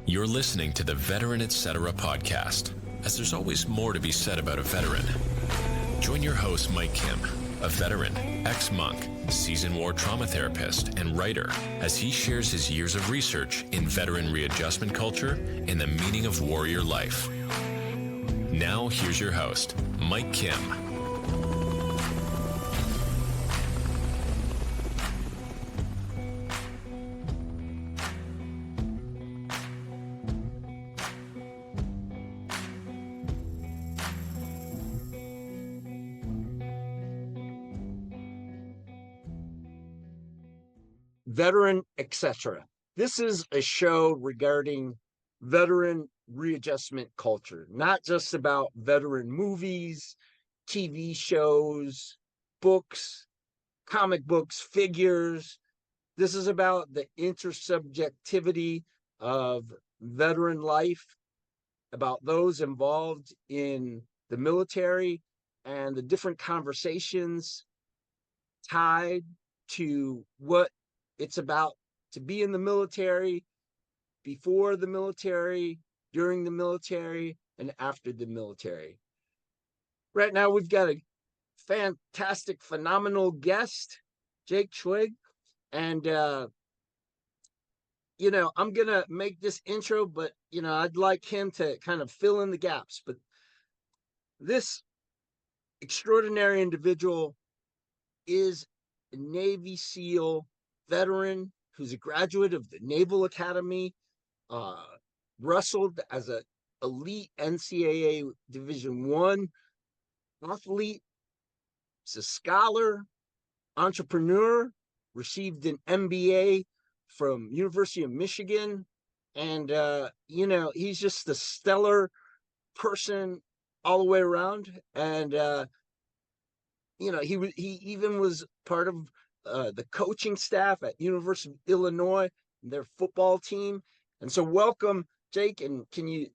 You're listening to the Veteran Etc. podcast, as there's always more to be said about a veteran. Join your host, Mike Kim, a veteran, ex-monk, seasoned war trauma therapist, and writer, as he shares his years of research in veteran readjustment culture and the meaning of warrior life. Now, here's your host, Mike Kim. Veteran Etc. This is a show regarding veteran readjustment culture, not just about veteran movies, TV shows, books, comic books, figures. This is about the intersubjectivity of veteran life, about those involved in the military and the different conversations tied to what it's about to be in the military, before the military, during the military, and after the military. Right now, we've got a fantastic, phenomenal guest, Jake Zweig. And, I'm going to make this intro, but, I'd like him to kind of fill in the gaps. But this extraordinary individual is a Navy SEAL veteran who's a graduate of the Naval Academy, wrestled as an elite NCAA Division I athlete. He's a scholar, entrepreneur, received an MBA from University of Michigan. And, he's just a stellar person all the way around. And, he even was part of the coaching staff at University of Illinois, their football team. And so welcome, Jake. And can you,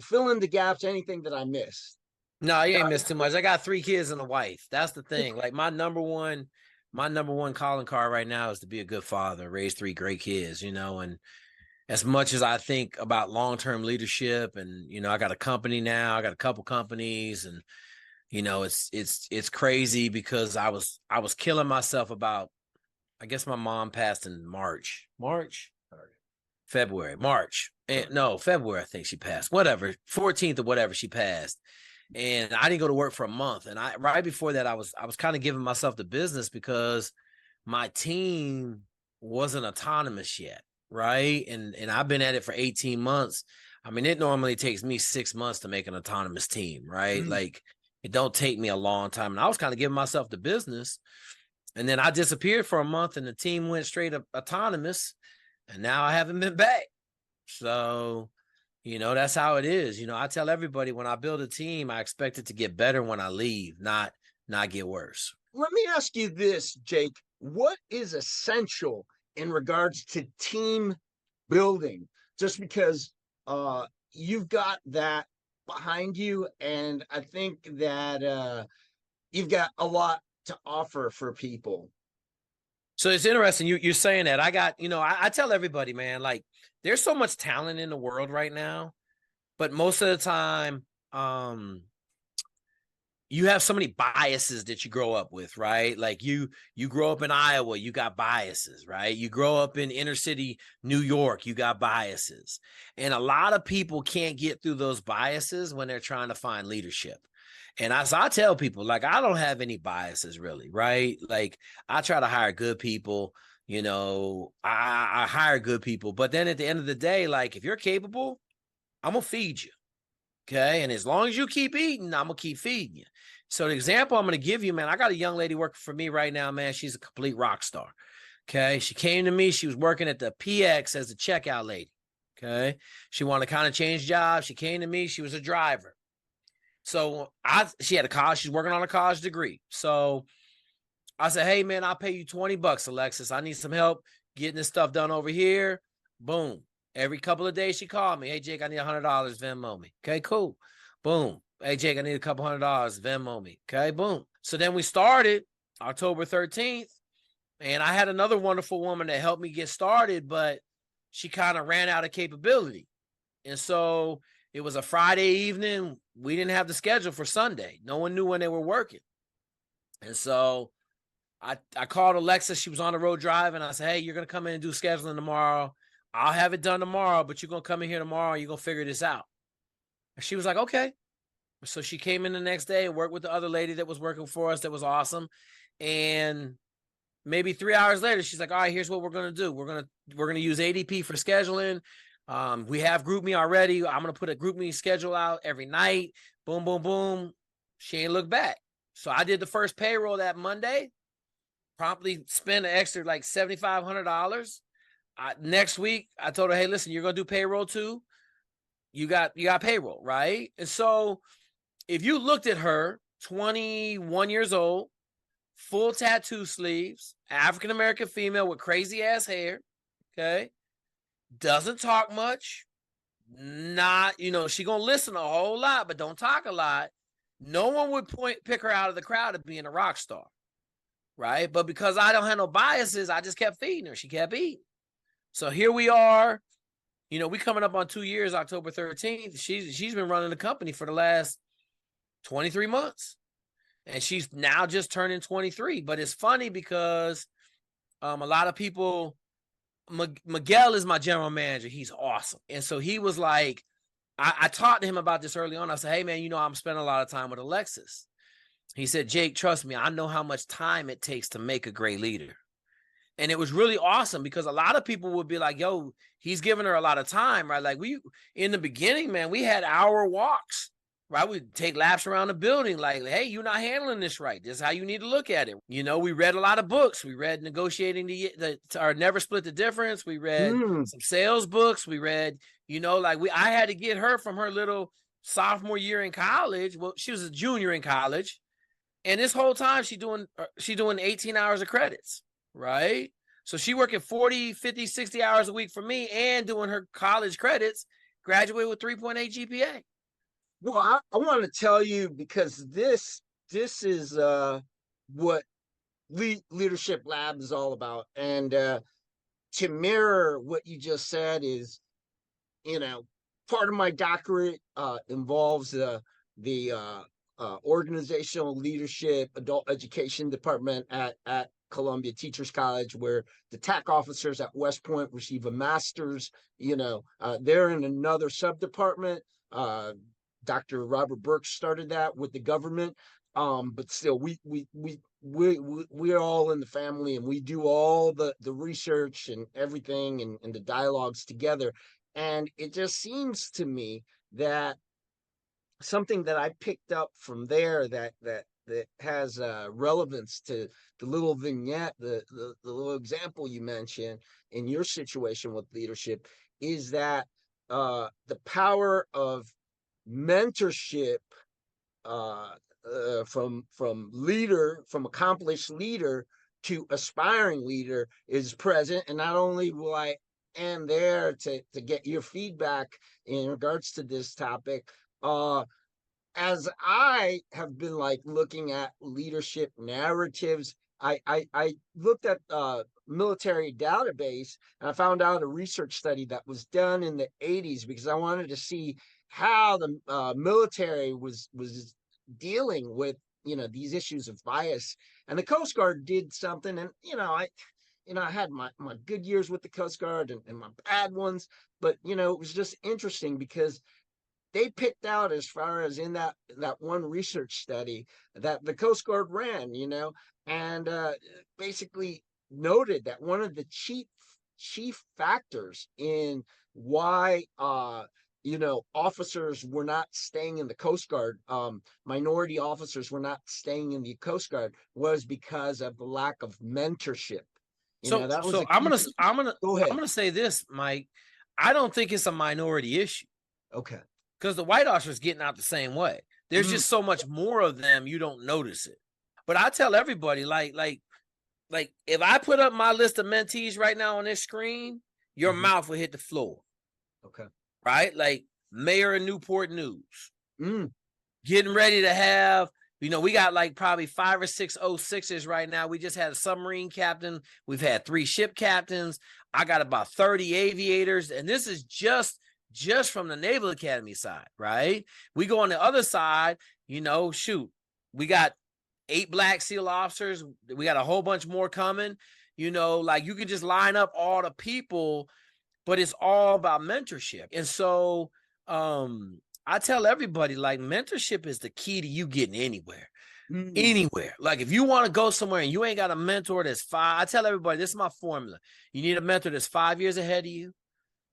fill in the gaps, anything that I missed? No, you ain't missed too much. I got 3 kids and a wife. That's the thing. Like my number one calling card right now is to be a good father, raise 3 great kids, and as much as I think about long-term leadership and, I got a company now, I got a couple companies, and it's crazy because I was killing myself about, I guess my mom passed in February, I think she passed, whatever, 14th or whatever she passed. And I didn't go to work for a month. And right before that, I was kind of giving myself the business because my team wasn't autonomous yet. Right. And I've been at it for 18 months. I mean, it normally takes me 6 months to make an autonomous team. Right. Like, it don't take me a long time. And I was kind of giving myself the business. And then I disappeared for a month and the team went straight up autonomous. And now I haven't been back. So, that's how it is. I tell everybody when I build a team, I expect it to get better when I leave, not get worse. Let me ask you this, Jake. What is essential in regards to team building? Just because you've got that behind you, and I think that you've got a lot to offer for people. So it's interesting you're saying that. I got, I tell everybody, man, like there's so much talent in the world right now, but most of the time, you have so many biases that you grow up with, right? Like you grow up in Iowa, you got biases, right? You grow up in inner city New York, you got biases. And a lot of people can't get through those biases when they're trying to find leadership. And as I tell people, like, I don't have any biases really, right? Like I try to hire good people, I hire good people. But then at the end of the day, like if you're capable, I'm going to feed you. Okay. And as long as you keep eating, I'm going to keep feeding you. So the example I'm going to give you, man, I got a young lady working for me right now, man. She's a complete rock star. Okay. She came to me. She was working at the PX as a checkout lady. Okay. She wanted to kind of change jobs. She came to me. She was a driver. So she had a college. She's working on a college degree. So I said, hey, man, I'll pay you $20, Alexis. I need some help getting this stuff done over here. Boom. Every couple of days she called me. Hey, Jake, I need $100. Venmo me. Okay, cool. Boom. Hey, Jake, I need a couple $100. Venmo me. Okay, boom. So then we started October 13th. And I had another wonderful woman that helped me get started. But she kind of ran out of capability. And so it was a Friday evening. We didn't have the schedule for Sunday. No one knew when they were working. And so I called Alexa. She was on the road driving. I said, hey, you're going to come in and do scheduling tomorrow. I'll have it done tomorrow, but you're going to come in here tomorrow. You're going to figure this out. And she was like, okay. So she came in the next day and worked with the other lady that was working for us. That was awesome. And maybe 3 hours later, she's like, all right, here's what we're going to do. We're going to use ADP for scheduling. We have GroupMe already. I'm going to put a GroupMe schedule out every night. Boom, boom, boom. She ain't looked back. So I did the first payroll that Monday, promptly spent an extra like $7,500. Next week, I told her, hey, listen, you're going to do payroll too. You got payroll, right? And so if you looked at her, 21 years old, full tattoo sleeves, African-American female with crazy ass hair, okay? Doesn't talk much. Not, she gonna listen a whole lot, but don't talk a lot. No one would pick her out of the crowd of being a rock star, right? But because I don't have no biases, I just kept feeding her. She kept eating. So here we are. We coming up on 2 years, October 13th. She's been running the company for the last 23 months. And she's now just turning 23. But it's funny because a lot of people, Miguel is my general manager. He's awesome. And so he was like, I talked to him about this early on. I said, hey, man, I'm spending a lot of time with Alexis. He said, Jake, trust me, I know how much time it takes to make a great leader. And it was really awesome because a lot of people would be like, yo, he's giving her a lot of time, right? Like in the beginning, man, we had hour walks, right? We'd take laps around the building like, hey, you're not handling this right. This is how you need to look at it. We read a lot of books. We read Negotiating or Never Split the Difference. We read some sales books. We read, I had to get her from her little sophomore year in college. Well, she was a junior in college. And this whole time she doing 18 hours of credits, right? So she working 40, 50, 60 hours a week for me and doing her college credits, graduated with 3.8 GPA. Well, I want to tell you, because this is what Leadership Lab is all about. And to mirror what you just said is, part of my doctorate involves the organizational leadership adult education department at Columbia Teachers College, where the TAC officers at West Point receive a master's. They're in another sub-department. Dr. Robert Burke started that with the government, but still, we're all in the family, and we do all the research and everything and the dialogues together. And it just seems to me that something that I picked up from there that has relevance to the little vignette, the little example you mentioned in your situation with leadership, is that the power of mentorship from accomplished leader to aspiring leader is present. And not only will I end there to get your feedback in regards to this topic, as I have been looking at leadership narratives, I looked at military database, and I found out a research study that was done in the 80s, because I wanted to see how the military was dealing with these issues of bias. And the Coast Guard did something, and I had my good years with the Coast Guard and my bad ones, but it was just interesting because they picked out, as far as in that one research study that the Coast Guard ran, and basically noted that one of the chief factors in why officers were not staying in the Coast Guard, minority officers were not staying in the Coast Guard, was because of the lack of mentorship. So I'm gonna say this, Mike. I don't think it's a minority issue. Okay. Because the white officers getting out the same way. There's just so much more of them, you don't notice it. But I tell everybody, like if I put up my list of mentees right now on this screen, your mouth will hit the floor. Okay. Right? Like Mayor of Newport News. Getting ready to have, You know, we got like probably 5 or 6 06s right now. We just had a submarine captain. We've had 3 ship captains. I got about 30 aviators. And this is just from the Naval Academy side, right? We go on the other side, you know, shoot, we got 8 Black SEAL officers. We got a whole bunch more coming. You know, like you can just line up all the people, but it's all about mentorship. And so I tell everybody, like, mentorship is the key to you getting anywhere. Anywhere. Like if you want to go somewhere and you ain't got a mentor that's 5, I tell everybody, this is my formula. You need a mentor that's 5 years ahead of you.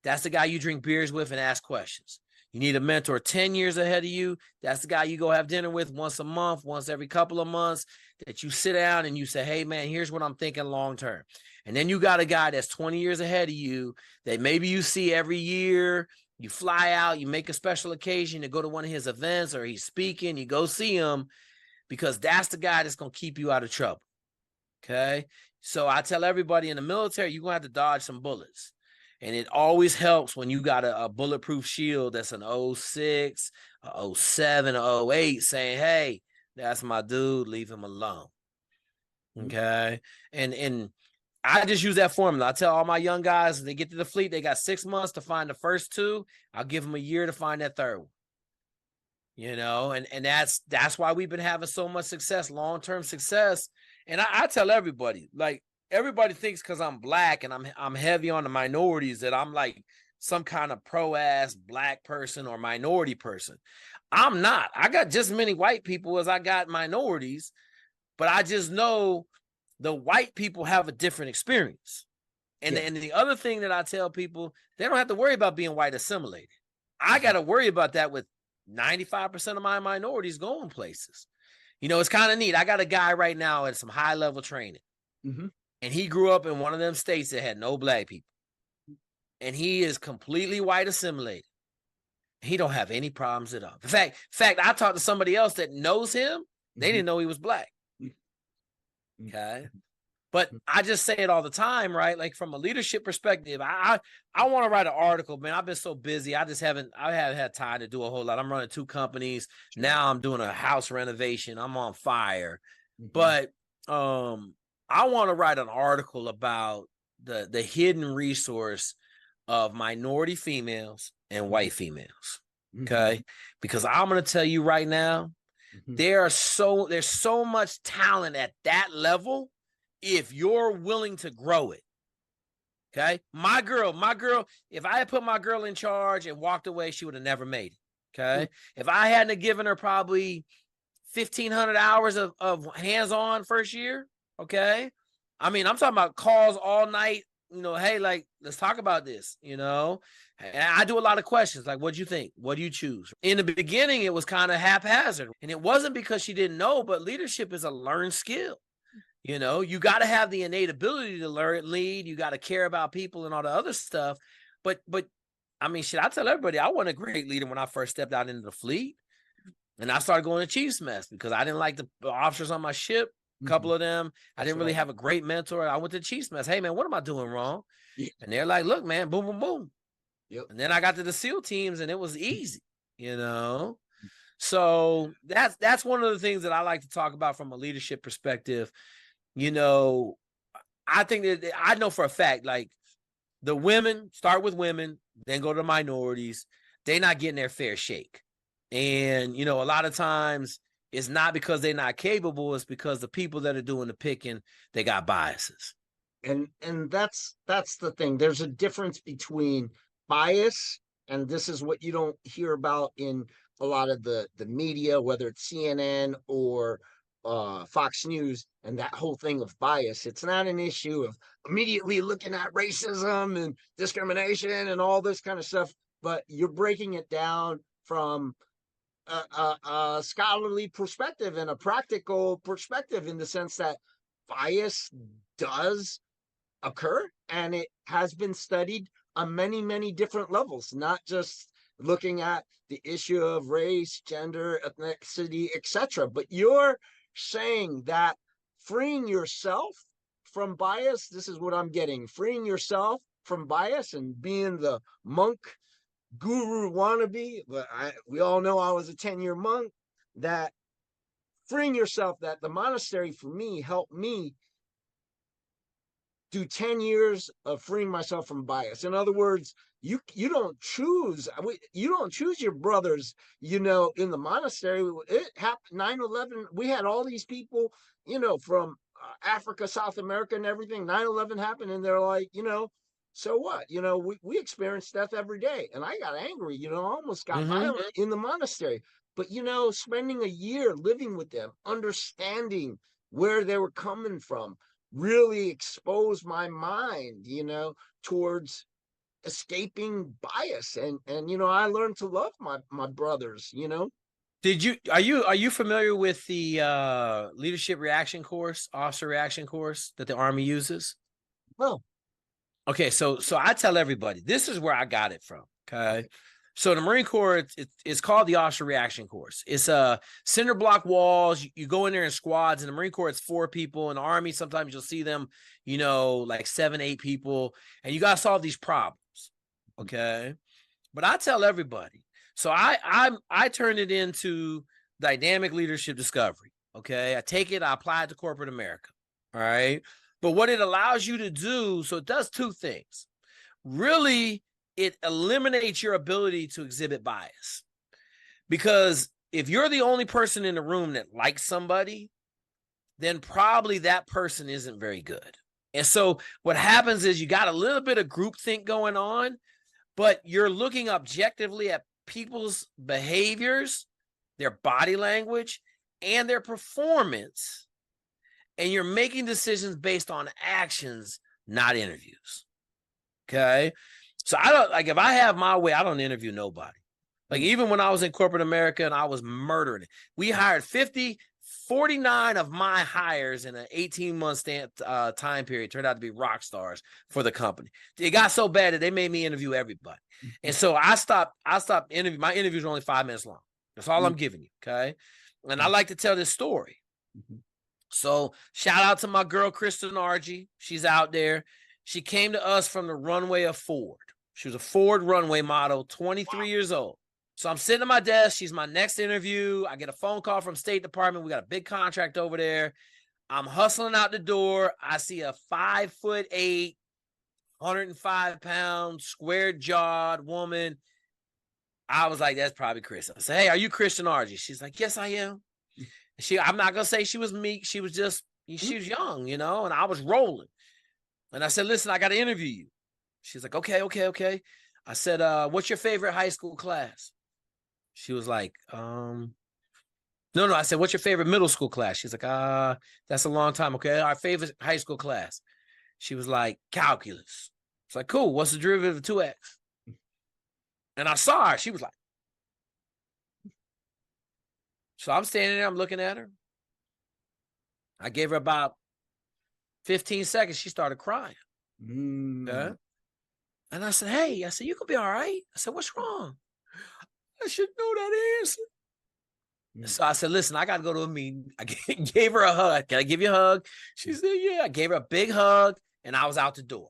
That's the guy you drink beers with and ask questions. You need a mentor 10 years ahead of you. That's the guy you go have dinner with once a month, once every couple of months, that you sit down and you say, hey, man, here's what I'm thinking long term. And then you got a guy that's 20 years ahead of you that maybe you see every year. You fly out, you make a special occasion to go to one of his events or he's speaking, you go see him because that's the guy that's going to keep you out of trouble. Okay. So I tell everybody in the military, you're going to have to dodge some bullets. And it always helps when you got a bulletproof shield that's an 06, a 07, a 08 saying, hey, that's my dude, leave him alone. Okay. And I just use that formula. I tell all my young guys, they get to the fleet, they got 6 months to find the first 2. I'll give them a year to find that third one. You know, and that's why we've been having so much success, long-term success. And I tell everybody, like, everybody thinks because I'm Black and I'm heavy on the minorities that I'm like some kind of pro-ass Black person or minority person. I'm not. I got just as many white people as I got minorities, but I just know the white people have a different experience. And, and the other thing that I tell people, they don't have to worry about being white assimilated. I got to worry about that with 95% of my minorities going places. You know, it's kind of neat. I got a guy right now at some high level training. And he grew up in one of them states that had no Black people. And he is completely white assimilated. He don't have any problems at all. In fact, I talked to somebody else that knows him. They didn't know he was Black. Okay. But I just say it all the time, right? Like from a leadership perspective, I want to write an article, man. I've been so busy. I haven't had time to do a whole lot. I'm running 2 companies. Now I'm doing a house renovation. I'm on fire. But I want to write an article about the hidden resource of minority females and white females. Okay. Because I'm going to tell you right now, there's so much talent at that level if you're willing to grow it. Okay. My girl, if I had put my girl in charge and walked away, she would have never made it. Okay. If I hadn't given her probably 1,500 hours of hands-on first year. Okay. I mean, I'm talking about calls all night, you know, hey, like, let's talk about this, you know. And I do a lot of questions like, what'd you think? What do you choose? In the beginning, it was kind of haphazard. And it wasn't because she didn't know, but leadership is a learned skill. You know, you got to have the innate ability to lead. You got to care about people and all the other stuff. But I mean, shit, I tell everybody, I wasn't a great leader when I first stepped out into the fleet. And I started going to Chief's Mess because I didn't like the officers on my ship. A couple of them. I didn't really have a great mentor. I went to Chief's Mess. Hey, man, what am I doing wrong? And they're like, look, man, boom, boom, boom. And then I got to the SEAL teams and it was easy, you know? So that's one of the things that I like to talk about from a leadership perspective. You know, I think that I know for a fact, like the women, start with women, then go to minorities. They're not getting their fair shake. And, you know, a lot of times it's not because they're not capable. It's because the people that are doing the picking, they got biases. And that's the thing. There's a difference between bias, and this is what you don't hear about in a lot of the media, whether it's CNN or Fox News, and that whole thing of bias. It's not an issue of immediately looking at racism and discrimination and all this kind of stuff, but you're breaking it down from a scholarly perspective and a practical perspective, in the sense that bias does occur, and it has been studied on many, many different levels, not just looking at the issue of race, gender, ethnicity, etc. But you're saying that freeing yourself from bias, this is what I'm getting, freeing yourself from bias and being the monk guru wannabe. But we all know I was a 10-year monk, that freeing yourself, that the monastery for me helped me do 10 years of freeing myself from bias. In other words, you don't choose, you don't choose your brothers, in the monastery. It happened 9/11. We had all these people, from Africa, South America, and everything. 9/11 happened, and they're like, so what? We experience death every day. And I got angry, almost got violent in the monastery. But, spending a year living with them, understanding where they were coming from, really exposed my mind, towards escaping bias. And I learned to love my brothers. Are you familiar with the leadership reaction course, officer reaction course that the Army uses? Well, okay, so I tell everybody, this is where I got it from. Okay. So the Marine Corps, it's called the officer reaction course. It's cinder block walls. You go in there in squads. In the Marine Corps, it's 4 people. In the Army, sometimes you'll see them, like 7, 8 people, and you got to solve these problems. Okay. But I tell everybody, so I turn it into dynamic leadership discovery. Okay. I take it, I apply it to corporate America. All right. But what it allows you to do, so it does 2 things. Really, it eliminates your ability to exhibit bias. Because if you're the only person in the room that likes somebody, then probably that person isn't very good. And so what happens is you got a little bit of groupthink going on, but you're looking objectively at people's behaviors, their body language, and their performance. And you're making decisions based on actions, not interviews. Okay. So I don't, like, if I have my way, I don't interview nobody. Like, even when I was in corporate America and I was murdering it, we hired 49 of my hires in an 18-month time period turned out to be rock stars for the company. It got so bad that they made me interview everybody. And so I stopped interviewing. My interviews are only 5 minutes long. That's all I'm giving you. Okay. And I like to tell this story. So shout out to my girl, Kristen Argy. She's out there. She came to us from the runway of Ford. She was a Ford runway model, 23 years old. So I'm sitting at my desk. She's my next interview. I get a phone call from State Department. We got a big contract over there. I'm hustling out the door. I see a 5'8", 105-pound, square-jawed woman. I was like, that's probably Chris. I said, hey, are you Kristen Argy? She's like, yes, I am. I'm not going to say she was meek. She was just, she was young, and I was rolling. And I said, listen, I got to interview you. She's like, okay. I said, what's your favorite high school class? She was like, no. I said, what's your favorite middle school class? She's like, that's a long time. Okay. Our favorite high school class. She was like, calculus. It's like, cool. What's the derivative of 2x? And I saw her. She was like, so I'm standing there. I'm looking at her. I gave her about 15 seconds. She started crying. Okay? And I said, hey, you could be all right. I said, what's wrong? I should know that answer. So I said, listen, I got to go to a meeting. I gave her a hug. Can I give you a hug? She said, yeah. I gave her a big hug, and I was out the door.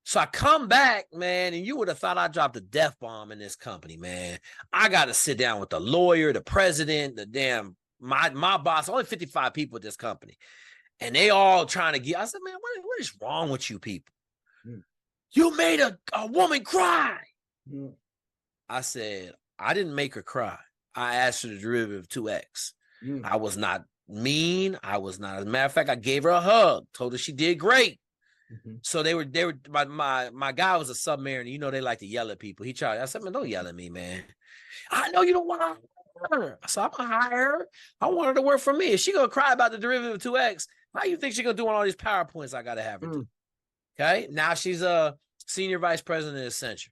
So I come back, man, and you would have thought I dropped a death bomb in this company, man. I got to sit down with the lawyer, the president, my boss, only 55 people at this company. And they all trying to get, I said, man, what is wrong with you people? You made a woman cry. I said, I didn't make her cry. I asked her the derivative of 2x. I was not mean. I was not. As a matter of fact, I gave her a hug, told her she did great. So they were my guy was a submariner. They like to yell at people. He tried. I said, man, don't yell at me, man. I know you don't want to hire her. So I'm going to hire her. I want her to work for me. If she going to cry about the derivative of 2x, how you think she's going to do on all these PowerPoints I got to have her do? Okay. Now she's a senior vice president at Accenture.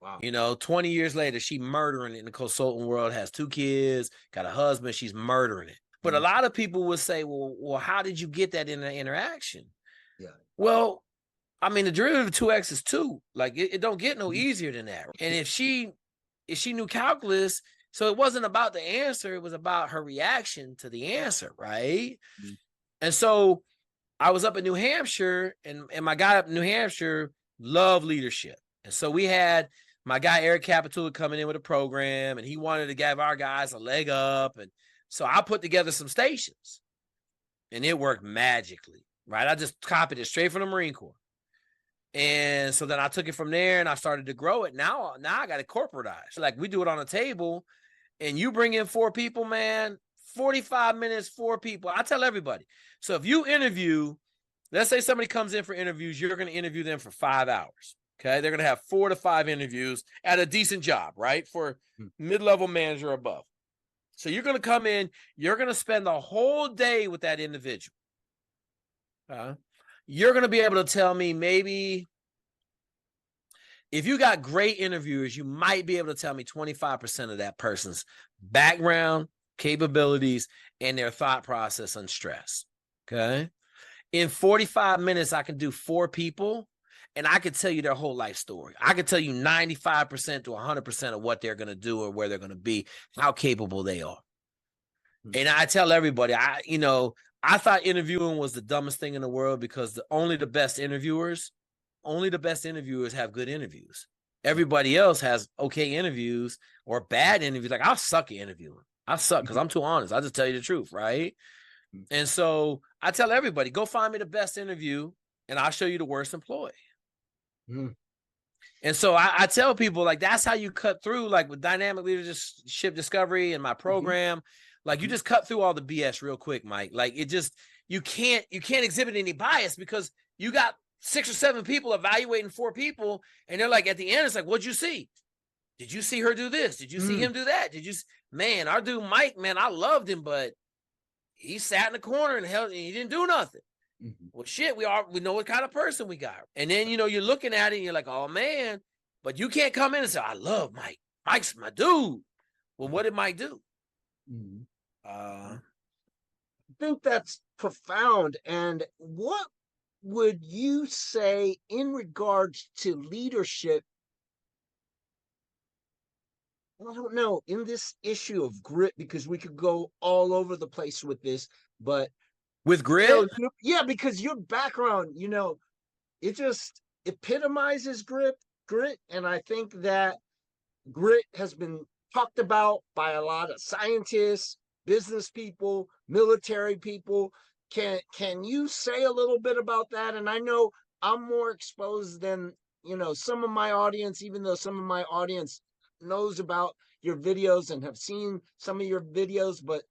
Wow. 20 years later, she murdering it in the consulting world, has 2 kids, got a husband. She's murdering it. But a lot of people would say, well, how did you get that in an interaction? Yeah. Well, I mean, the derivative of 2x is 2. Like, it don't get no easier than that. And if she knew calculus, so it wasn't about the answer, it was about her reaction to the answer, right? And so I was up in New Hampshire, and my guy up in New Hampshire loved leadership. And so we had my guy Eric Capitula coming in with a program, and he wanted to give our guys a leg up. And So I put together some stations and it worked magically, right? I just copied it straight from the Marine Corps. And so then I took it from there and I started to grow it. Now I got it corporatized. Like we do it on a table and you bring in 4 people, man, 45 minutes, 4 people. I tell everybody. So if you interview, let's say somebody comes in for interviews, you're going to interview them for 5 hours. Okay. They're going to have 4 to 5 interviews at a decent job, right? For mid-level manager above. So you're going to come in, you're going to spend the whole day with that individual. You're going to be able to tell me maybe if you got great interviewers, you might be able to tell me 25% of that person's background, capabilities, and their thought process on stress. Okay. In 45 minutes, I can do 4 people and I can tell you their whole life story. I can tell you 95% to 100% of what they're going to do or where they're going to be, how capable they are. And I tell everybody, I thought interviewing was the dumbest thing in the world because only the best interviewers have good interviews. Everybody else has okay interviews or bad interviews. Like I'll suck at interviewing. I suck because I'm too honest. I just tell you the truth, right? And so I tell everybody, go find me the best interview and I'll show you the worst employee. And so I tell people like, that's how you cut through, like with dynamic leadership discovery and my program, like you just cut through all the BS real quick, Mike. Like it just, you can't exhibit any bias because you got 6 or 7 people evaluating 4 people. And they're like, at the end, it's like, what'd you see? Did you see her do this? Did you see him do that? Man, our dude, Mike, man, I loved him, but he sat in the corner and he didn't do nothing. Well, shit, we know what kind of person we got. And then, you're looking at it and you're like, oh man, but you can't come in and say, I love Mike. Mike's my dude. Well, what did Mike do? I think that's profound. And what would you say in regards to leadership? I don't know, in this issue of grit, because we could go all over the place with this, but with grit, yeah, because your background, it just epitomizes grit, and I think that grit has been talked about by a lot of scientists, business people, military people. Can you say a little bit about that? And I know I'm more exposed than some of my audience, even though some of my audience knows about your videos and have seen some of your videos, but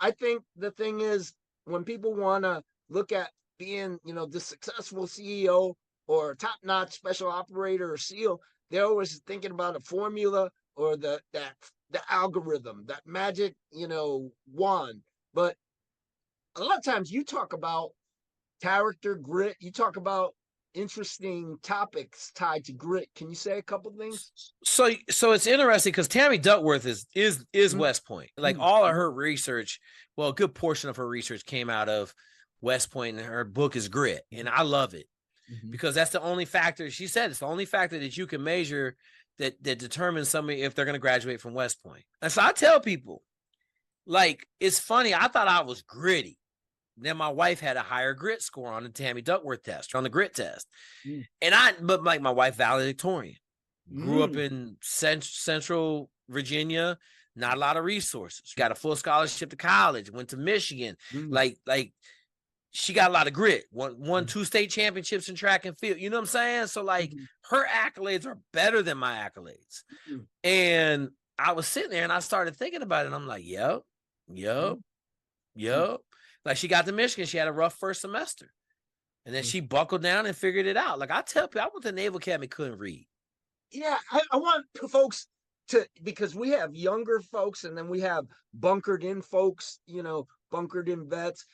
I think the thing is when people want to look at being, the successful CEO or top-notch special operator or SEAL, they're always thinking about a formula or the algorithm, that magic, wand. But a lot of times you talk about character, grit, you talk about interesting topics tied to grit. Can you say a couple things? So it's interesting because Tammy Duckworth is West Point. Like all of her research, well, a good portion of her research came out of West Point, and her book is Grit, and I love it because that's the only factor. She said it's the only factor that you can measure that determines somebody if they're going to graduate from West Point. And so I tell people, like, it's funny. I thought I was gritty. Then my wife had a higher grit score on the Tammy Duckworth test, on the grit test. But like my wife, valedictorian, grew up in Central Virginia, not a lot of resources. Got a full scholarship to college, went to Michigan. Like she got a lot of grit. Won 2 state championships in track and field. You know what I'm saying? So like her accolades are better than my accolades. And I was sitting there and I started thinking about it. And I'm like, yep. Like she got to Michigan, she had a rough first semester. And then she buckled down and figured it out. Like I tell people, I went to Naval Academy, couldn't read. Yeah, I want folks to, because we have younger folks and then we have bunkered in folks, bunkered in vets.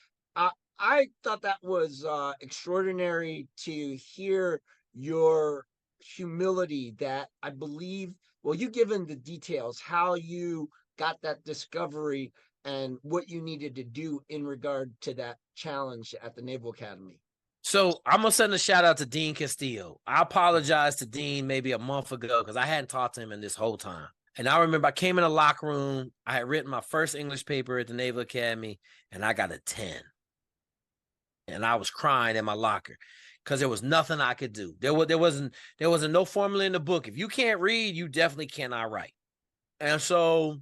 I thought that was extraordinary to hear your humility, that I believe, well, you given the details, how you got that discovery and what you needed to do in regard to that challenge at the Naval Academy. So I'm going to send a shout out to Dean Castillo. I apologized to Dean maybe a month ago because I hadn't talked to him in this whole time. And I remember I came in the locker room. I had written my first English paper at the Naval Academy and I got a 10. And I was crying in my locker because there was nothing I could do. There wasn't no formula in the book. If you can't read, you definitely cannot write. And so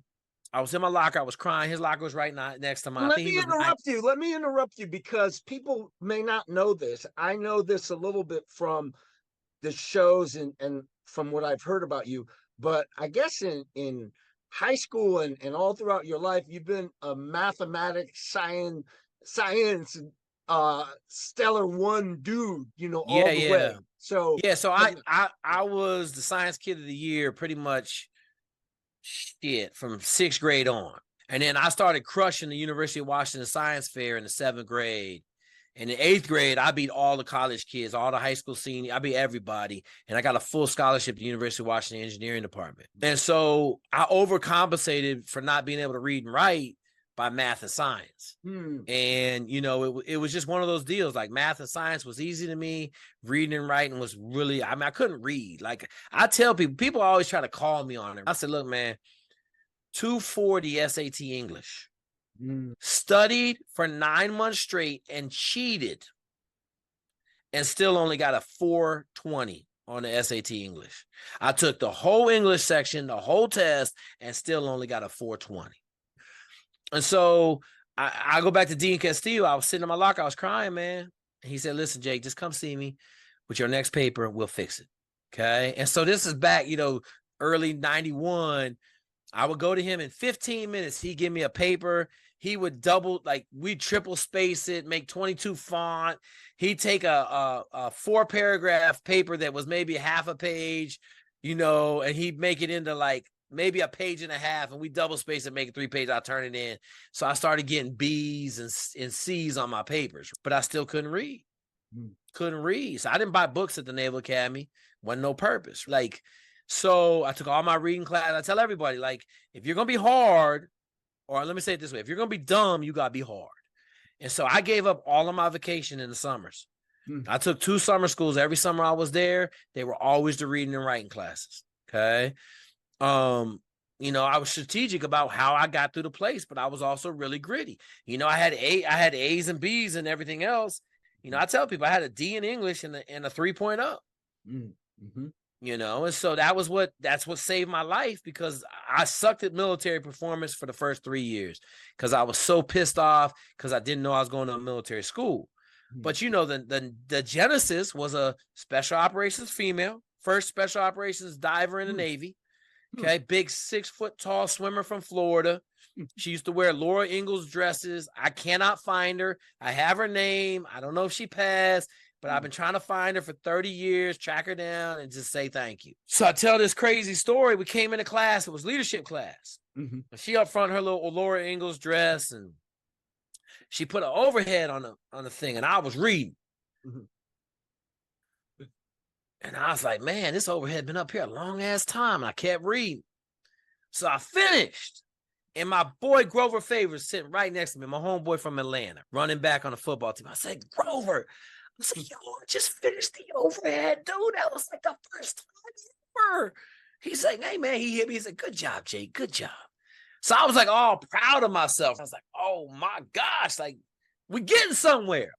I was in my locker. I was crying. His locker was right next to mine. I think he was Let me interrupt you because people may not know this. I know this a little bit from the shows and from what I've heard about you. But I guess in high school and all throughout your life, you've been a mathematics, science, stellar one dude, all the way. So I was the science kid of the year pretty much from 6th grade on. And then I started crushing the University of Washington Science Fair in the 7th grade. And in 8th grade, I beat all the college kids, all the high school seniors. I beat everybody. And I got a full scholarship at the University of Washington Engineering Department. And so I overcompensated for not being able to read and write by math and science. And, it was just one of those deals. Like math and science was easy to me. Reading and writing was really, I couldn't read. Like I tell people always try to call me on it. I said, look, man, 240 SAT English. Studied for 9 months straight and cheated and still only got a 420 on the SAT English. I took the whole English section, the whole test, and still only got a 420. And so I go back to Dean Castillo. I was sitting in my locker. I was crying, man. And he said, listen, Jake, just come see me with your next paper. We'll fix it. Okay. And so this is back, early 91. I would go to him in 15 minutes. He'd give me a paper. He would we'd triple space it, make 22 font. He'd take a 4-paragraph paper that was maybe half a page, and he'd make it into like maybe a page and a half, and we double space it, make it 3 pages. I turn it in. So I started getting B's and C's on my papers, but I still couldn't read. Couldn't read. So I didn't buy books at the Naval Academy. Wasn't no purpose. So I took all my reading class. I tell everybody, if you're going to be hard, or let me say it this way, if you're going to be dumb, you got to be hard. And so I gave up all of my vacation in the summers. I took 2 summer schools. Every summer I was there, they were always the reading and writing classes. Okay. I was strategic about how I got through the place, but I was also really gritty. I had A's and B's and everything else. I tell people I had a D in English and a 3.0. And so that's what saved my life, because I sucked at military performance for the first 3 years because I was so pissed off because I didn't know I was going to a military school. But the genesis was a special operations female, first special operations diver in the Navy. Okay, big 6 foot tall swimmer from Florida. She used to wear Laura Ingalls dresses. I cannot find her. I have her name. I don't know if she passed, but I've been trying to find her for 30 years, track her down, and just say thank you. So I tell this crazy story. We came into class. It was leadership class. She up front her little Laura Ingalls dress, and she put an overhead on the thing, and I was reading. And I was like, man, this overhead been up here a long ass time. And I kept reading. So I finished. And my boy Grover Favors sitting right next to me, my homeboy from Atlanta, running back on the football team. I said, Grover, I said, yo, I just finished the overhead, dude. That was like the first time ever. He's like, hey, man, he hit me. He said, good job, Jake. Good job. So I was like, all proud of myself. I was like, oh my gosh, we're getting somewhere.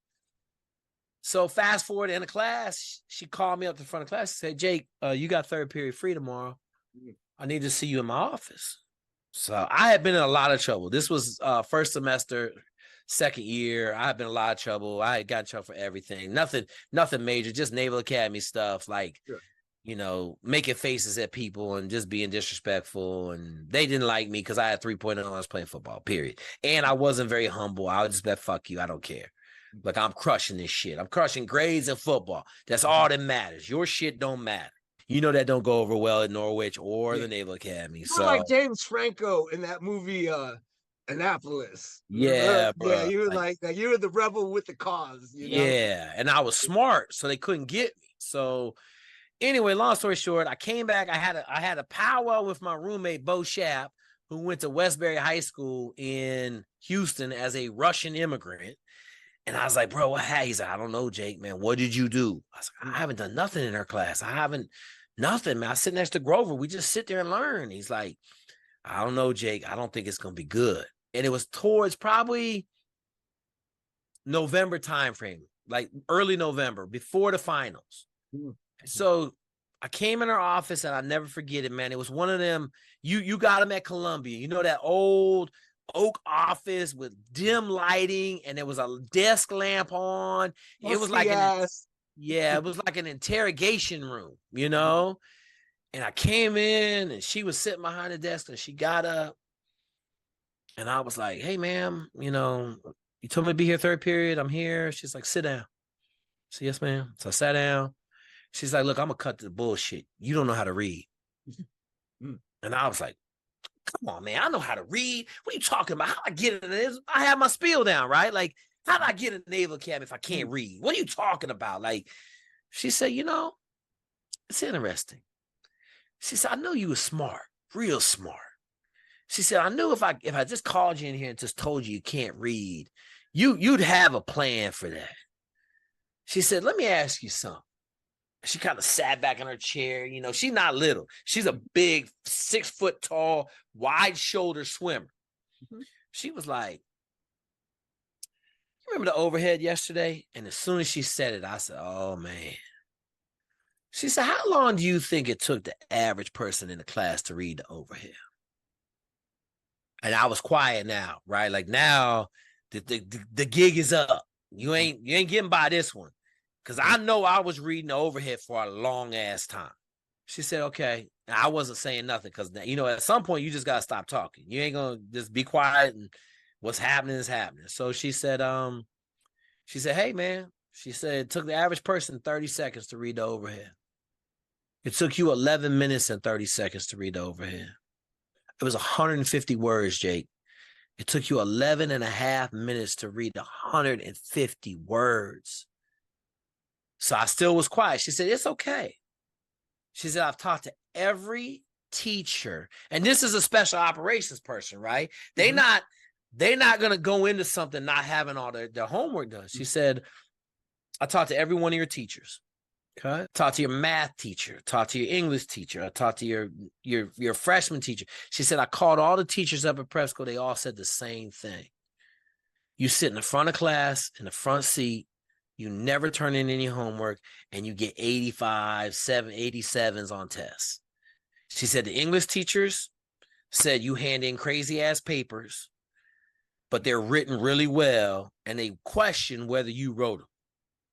So fast forward in the class, she called me up to the front of class and said, Jake, you got 3rd period free tomorrow. I need to see you in my office. So I had been in a lot of trouble. This was first semester, 2nd year. I had been in a lot of trouble. I had gotten in trouble for everything. Nothing major, just Naval Academy stuff, making faces at people and just being disrespectful. And they didn't like me because I had 3.0 and I was playing football, period. And I wasn't very humble. I would just bet, fuck you, I don't care. I'm crushing this shit. I'm crushing grades and football. That's all that matters. Your shit don't matter. That don't go over well at Norwich or the Naval Academy. You're like James Franco in that movie, Annapolis. Yeah, bro. Yeah, you were you were the rebel with the cause. Yeah, and I was smart, so they couldn't get me. So anyway, long story short, I came back. I had a powwow with my roommate Bo Shapp, who went to Westbury High School in Houston as a Russian immigrant. And I was like, bro, what happened? He's like, I don't know, Jake, man. What did you do? I was like, I haven't done nothing in her class. I haven't nothing, man. I sit next to Grover. We just sit there and learn. He's like, I don't know, Jake. I don't think it's going to be good. And it was towards probably November timeframe, like early November, before the finals. So I came in her office and I never forget it, man. It was one of them, you got them at Columbia. You know that old oak office with dim lighting, and there was a desk lamp on. It was like it was like an interrogation room, you know? And I came in and she was sitting behind the desk and she got up and I was like, hey, ma'am, you know, you told me to be here third period. I'm here. She's like, sit down. I said, yes, ma'am. So I sat down. She's like, look, I'm going to cut the bullshit. You don't know how to read. And I was like, come on, man. I know how to read. What are you talking about? How do I get into this? I have my spiel down, right? Like, how do I get in the Naval Academy if I can't read? What are you talking about? Like, she said, you know, it's interesting. She said, I know you were smart, real smart. She said, I knew if I just called you in here and just told you can't read, you'd have a plan for that. She said, let me ask you something. She kind of sat back in her chair. You know, she's not little. She's a big 6 foot tall, wide shoulder swimmer. She was like, you remember the overhead yesterday? And as soon as she said it, I said, oh, man. She said, how long do you think it took the average person in the class to read the overhead? And I was quiet now, right? Like now the gig is up. You ain't getting by this one. Because I know I was reading the overhead for a long ass time. She said, okay. And I wasn't saying nothing because, you know, at some point you just got to stop talking. You ain't going to just be quiet and what's happening is happening. So she said, hey, man, she said, it took the average person 30 seconds to read the overhead. It took you 11 minutes and 30 seconds to read the overhead. It was 150 words, Jake. It took you 11 and a half minutes to read 150 words. So I still was quiet. She said, it's okay. She said, I've talked to every teacher, and this is a special operations person, right? They're not going to go into something not having all their homework done. She said, I talked to every one of your teachers. Okay. Talk to your math teacher, talk to your English teacher, I talked to your freshman teacher. She said, I called all the teachers up at prep school. They all said the same thing. You sit in the front of class, in the front seat, you never turn in any homework, and you get 87s on tests. She said the English teachers said you hand in crazy ass papers, but they're written really well, and they question whether you wrote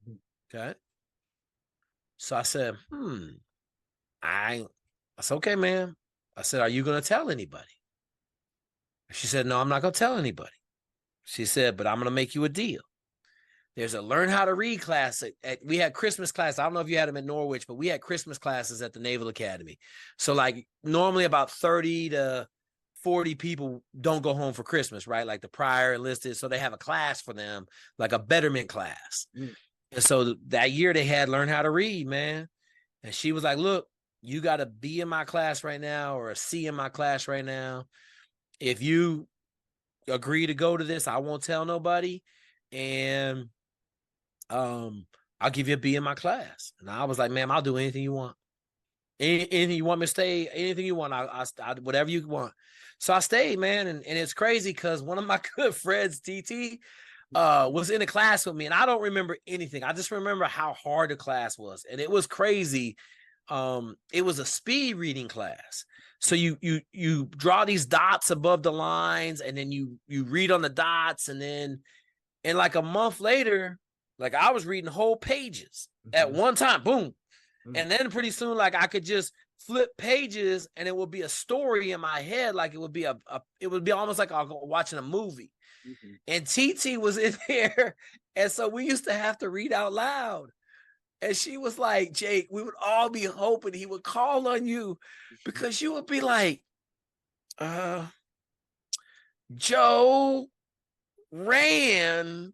them. Okay. So I said, that's okay, ma'am. I said, are you going to tell anybody? She said, no, I'm not going to tell anybody. She said, but I'm going to make you a deal. There's a learn how to read class. We had Christmas class. I don't know if you had them in Norwich, but we had Christmas classes at the Naval Academy. So like normally about 30 to 40 people don't go home for Christmas, right? Like the prior enlisted. So they have a class for them, like a betterment class. And so that year they had learn how to read, man. And she was like, look, you got a B in my class right now or a C in my class right now. If you agree to go to this, I won't tell nobody. And I'll give you a B in my class. And I was like, ma'am, I'll do anything you want. Anything you want me to stay, anything you want, I whatever you want. So I stayed, man. And it's crazy because one of my good friends, TT, was in a class with me, and I don't remember anything. I just remember how hard the class was, and it was crazy. It was a speed reading class. So you draw these dots above the lines, and then you read on the dots, and then like a month later, like I was reading whole pages at one time, boom. And then pretty soon, like I could just flip pages, and it would be a story in my head, like it would be almost like I was watching a movie. And TT was in there, and so we used to have to read out loud. And she was like, Jake, we would all be hoping he would call on you because you would be like, Joe ran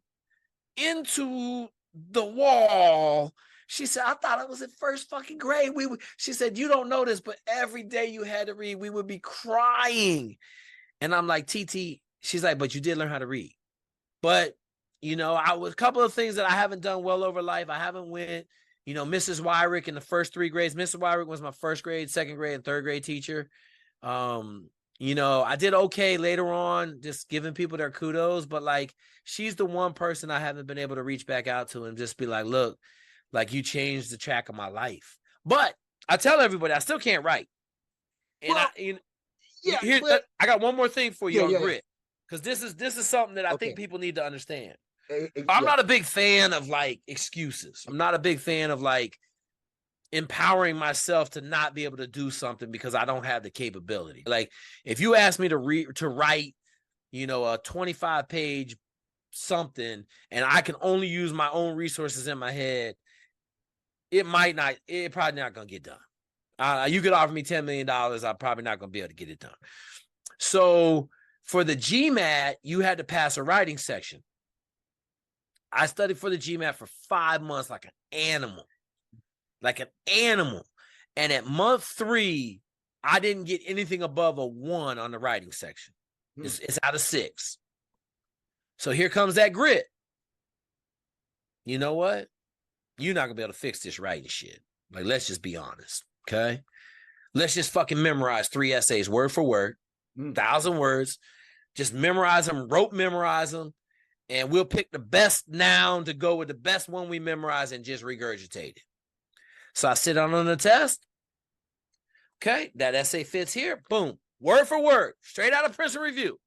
into the wall. She said, I thought it was in first fucking grade. She said, you don't know this, but every day you had to read, we would be crying. And I'm like, TT, she's like, but you did learn how to read. But, you know, I was a couple of things that I haven't done well over life. I haven't went, you know, Mrs. Wyrick in the first 3 grades. Mrs. Wyrick was my first grade, second grade, and third grade teacher. You know, I did okay later on, just giving people their kudos. But like, she's the one person I haven't been able to reach back out to and just be like, look, like you changed the track of my life. But I tell everybody I still can't write. And Well, I got one more thing for you on grit. Because this is something that I think people need to understand. I'm not a big fan of like excuses. I'm not a big fan of like empowering myself to not be able to do something because I don't have the capability. Like if you ask me to write, a 25-page something and I can only use my own resources in my head, it probably not gonna get done. You could offer me $10 million, I'm probably not gonna be able to get it done. So for the GMAT, you had to pass a writing section. I studied for the GMAT for 5 months like an animal. And at month 3, I didn't get anything above a 1 on the writing section. It's out of 6. So here comes that grit. You know what? You're not gonna be able to fix this writing shit. Like, let's just be honest, okay? Let's just fucking memorize 3 essays word for word, 1,000 words. Just memorize them, rote memorize them, and we'll pick the best noun to go with the best one we memorize and just regurgitate it. So I sit down on the test. Okay, that essay fits here. Boom, word for word, straight out of Princeton Review.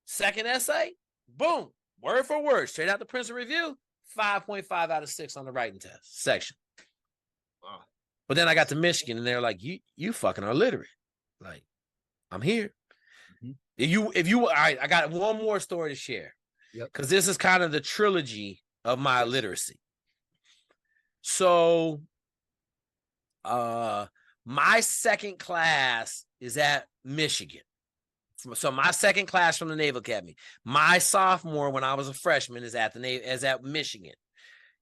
Second essay, boom, word for word, straight out the Princeton Review. 5.5 out of 6 on the writing test section. Wow. But then I got to Michigan and they're like, you fucking are illiterate. Like, I'm here. All right, I got one more story to share. Because this is kind of the trilogy of my illiteracy. So my second class is at Michigan. So my second class from the Naval Academy. My sophomore, when I was a freshman, is at Michigan.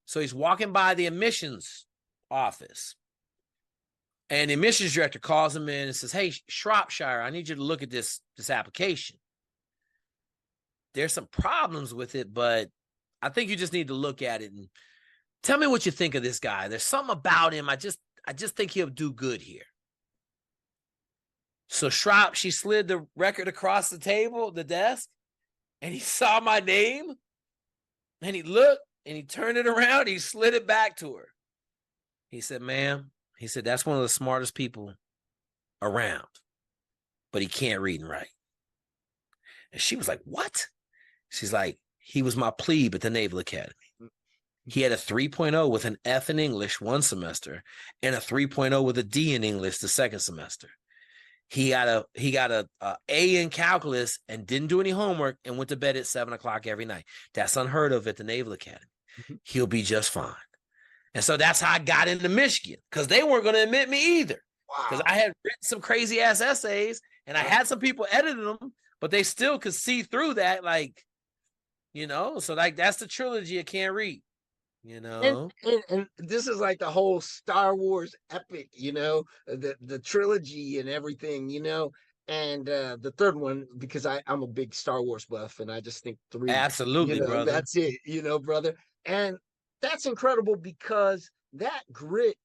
So he's walking by the admissions office. And the admissions director calls him in and says, "Hey, Shropshire, I need you to look at this application. There's some problems with it, but I think you just need to look at it and tell me what you think of this guy. There's something about him. I just think he'll do good here." So she slid the record across the desk, and he saw my name, and he looked, and he turned it around, he slid it back to her. He said, "Ma'am," he said, "that's one of the smartest people around, but he can't read and write." And she was like, "What?" She's like, "He was my plebe at the Naval Academy. He had a 3.0 with an F in English one semester and a 3.0 with a D in English the second semester. He got a A in calculus and didn't do any homework and went to bed at 7 o'clock every night. That's unheard of at the Naval Academy. He'll be just fine." And so that's how I got into Michigan, because they weren't going to admit me either. Because I had written some crazy ass essays and I had some people editing them, but they still could see through that, like, so like that's the trilogy I can't read. And this is like the whole Star Wars epic, the trilogy and everything, and the third one, because I'm a big Star Wars buff and I just think 3, absolutely, brother, that's it, brother. And that's incredible, because that grit,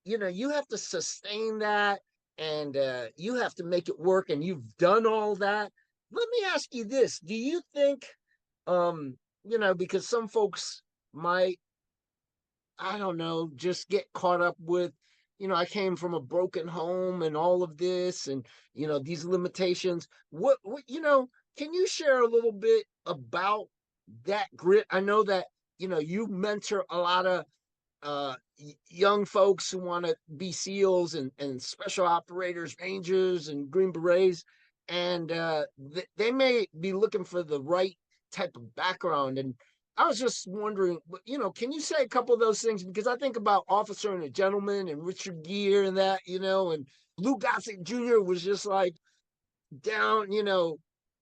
you have to sustain that, and you have to make it work, and you've done all that. Let me ask you this: do you think, because some folks might, I don't know, just get caught up with, I came from a broken home and all of this, and, these limitations. What, can you share a little bit about that grit? I know that, you mentor a lot of young folks who want to be SEALs and special operators, Rangers, and Green Berets, and they may be looking for the right type of background. And I was just wondering, can you say a couple of those things? Because I think about Officer and a Gentleman and Richard Gere and that, and Lou Gossett Jr. was just like down,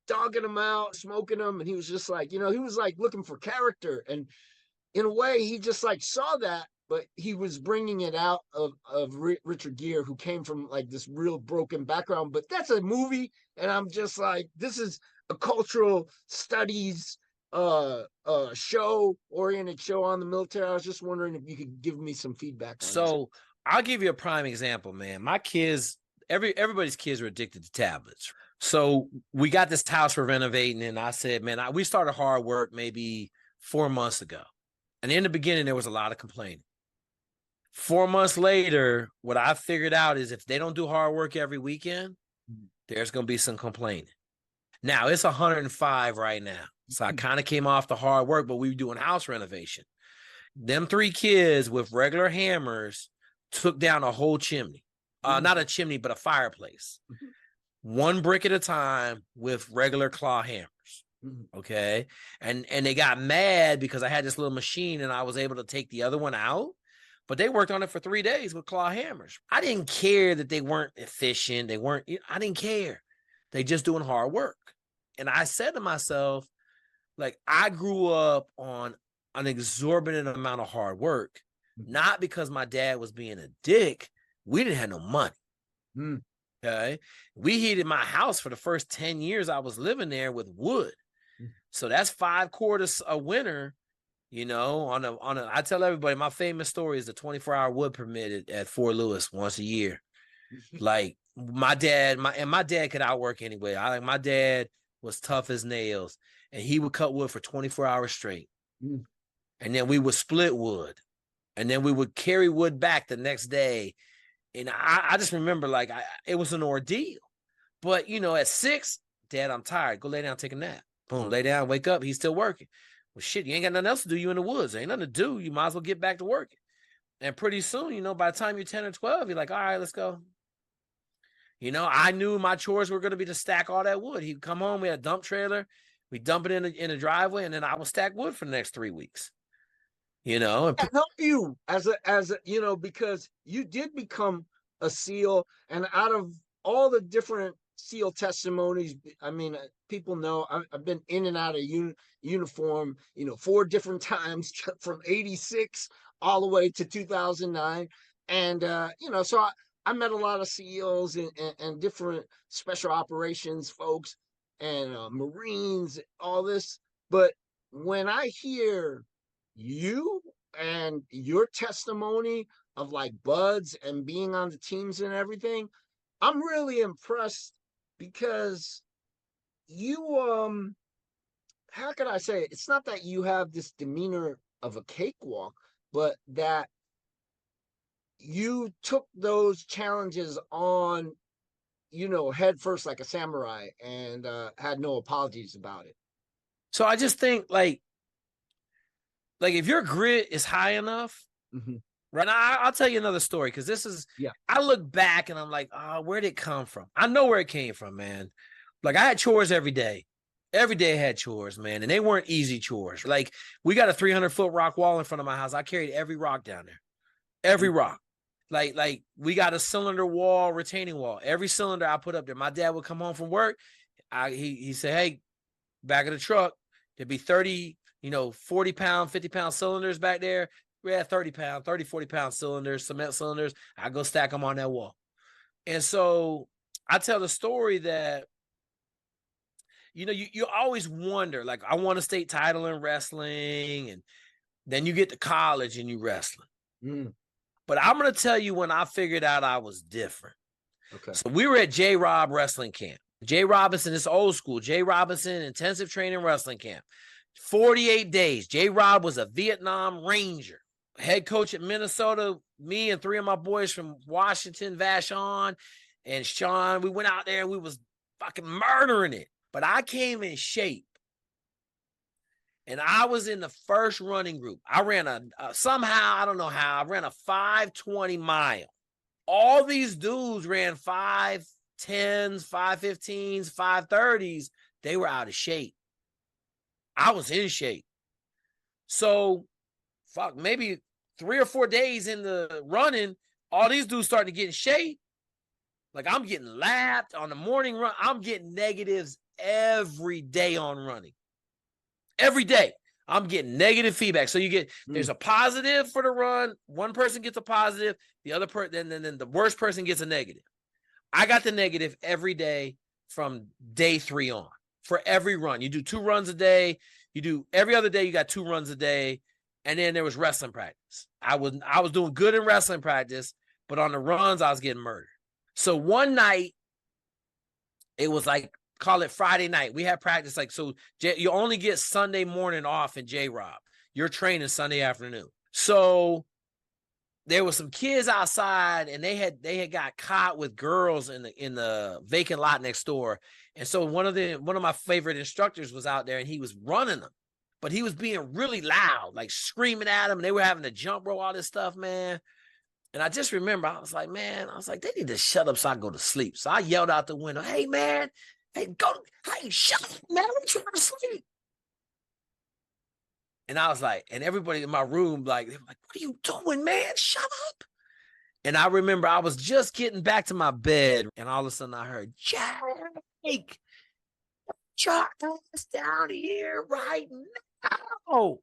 dogging him out, smoking him. And he was just like, he was like looking for character. And in a way, he just like saw that, but he was bringing it out of Richard Gere, who came from like this real broken background. But that's a movie. And I'm just like, this is a cultural studies oriented show on the military. I was just wondering if you could give me some feedback on so this. I'll give you a prime example, man. My kids, everybody's kids are addicted to tablets. So we got this house we're renovating, and I said, man, we started hard work maybe 4 months ago. And in the beginning, there was a lot of complaining. 4 months later, what I figured out is if they don't do hard work every weekend, there's going to be some complaining. Now, it's 105 right now. So I kind of came off the hard work, but we were doing house renovation. Them 3 kids with regular hammers took down a whole chimney. Not a chimney, but a fireplace. 1 brick at a time with regular claw hammers. Okay. And they got mad because I had this little machine and I was able to take the other one out. But they worked on it for 3 days with claw hammers. I didn't care that they weren't efficient. I didn't care. They just doing hard work. And I said to myself, like, I grew up on an exorbitant amount of hard work, not because my dad was being a dick. We didn't have no money. Okay. We heated my house for the first 10 years I was living there with wood. So that's 5 quarters a winter, you know, I tell everybody my famous story is the 24-hour wood permit at Fort Lewis once a year. Like my dad could outwork anyway. My dad was tough as nails and he would cut wood for 24 hours straight. And then we would split wood and then we would carry wood back the next day. And I just remember like it was an ordeal, but you know, at 6, Dad, I'm tired. Go lay down, take a nap. Boom, lay down, wake up. He's still working. Well, shit, you ain't got nothing else to do. You in the woods. Ain't nothing to do. You might as well get back to working. And pretty soon, you know, by the time you're 10 or 12, you're like, all right, let's go. You know, I knew my chores were going to be to stack all that wood. He'd come home, we had a dump trailer. We dump it in a driveway, and then I would stack wood for the next 3 weeks. You know, and help you as a you know, because you did become a SEAL, and out of all the different SEAL testimonies, I mean, people know I've been in and out of uniform, you know, 4 different times from 86 all the way to 2009. And, you know, so I met a lot of SEALs and different special operations folks and Marines, all this. But when I hear you and your testimony of like buds and being on the teams and everything, I'm really impressed because you, how can I say it? It's not that you have this demeanor of a cakewalk, but that you took those challenges on, you know, head first like a samurai and had no apologies about it. So I just think like if your grit is high enough, right now, I'll tell you another story because this is, I look back and I'm like, oh, where'd it come from? I know where it came from, man. Like I had chores every day. Every day I had chores, man, and they weren't easy chores. Like we got a 300-foot rock wall in front of my house. I carried every rock down there, every rock. Like we got a cylinder wall, retaining wall. Every cylinder I put up there. My dad would come home from work. He said, hey, back of the truck, there'd be 30, 40-pound, 50-pound cylinders back there. We had 30-pound, 30, 40-pound cylinders, cement cylinders. I go stack them on that wall. And so I tell the story that, you always wonder, like, I won a state title in wrestling, and then you get to college and you wrestling. But I'm going to tell you when I figured out I was different. Okay. So we were at J. Rob Wrestling Camp. J. Robinson is old school. J. Robinson Intensive Training Wrestling Camp. 48 days. J. Rob was a Vietnam Ranger. Head coach at Minnesota, me and 3 of my boys from Washington, Vashon and Sean, we went out there and we was fucking murdering it. But I came in shape. And I was in the first running group. I ran somehow, I don't know how, I ran a 5:20 mile. All these dudes ran 5:10s, 5:15s, 5:30s. They were out of shape. I was in shape. So, maybe 3 or 4 days in the running, all these dudes starting to get in shape. Like I'm getting lapped on the morning run. I'm getting negatives every day on running. Every day I'm getting negative feedback. So you get, there's a positive for the run. One person gets a positive. The other person, then the worst person gets a negative. I got the negative every day from day 3 on for every run. You do 2 runs a day. You do every other day. You got 2 runs a day. And then there was wrestling practice. I was doing good in wrestling practice, but on the runs, I was getting murdered. So one night, it was like, call it Friday night. We had practice. Like, so you only get Sunday morning off in J-Rob. You're training Sunday afternoon. So there were some kids outside, and they had got caught with girls in the vacant lot next door. And so one of my favorite instructors was out there, and he was running them, but he was being really loud, like screaming at them. And they were having to jump rope, all this stuff, man. And I just remember, I was like, they need to shut up so I can go to sleep. So I yelled out the window, hey, man, hey, shut up, man, I'm trying to sleep. And I was like, and everybody in my room, like, they were like, what are you doing, man? Shut up. And I remember I was just getting back to my bed, and all of a sudden I heard, Jake, shut us down here right now.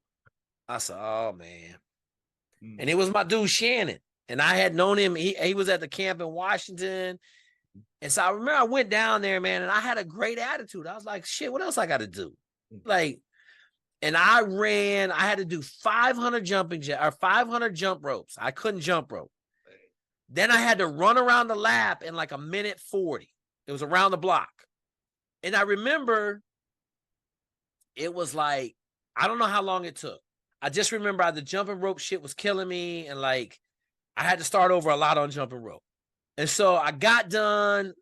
I said, oh, man. And it was my dude, Shannon. And I had known him. He was at the camp in Washington. And so I remember I went down there, man, and I had a great attitude. I was like, shit, what else I got to do? Like, and I had to do 500 jump ropes. I couldn't jump rope. Then I had to run around the lap in like a minute 40. It was around the block. And I remember it was like, I don't know how long it took. I just remember the jumping rope shit was killing me. And like, I had to start over a lot on jumping rope. And so I got done.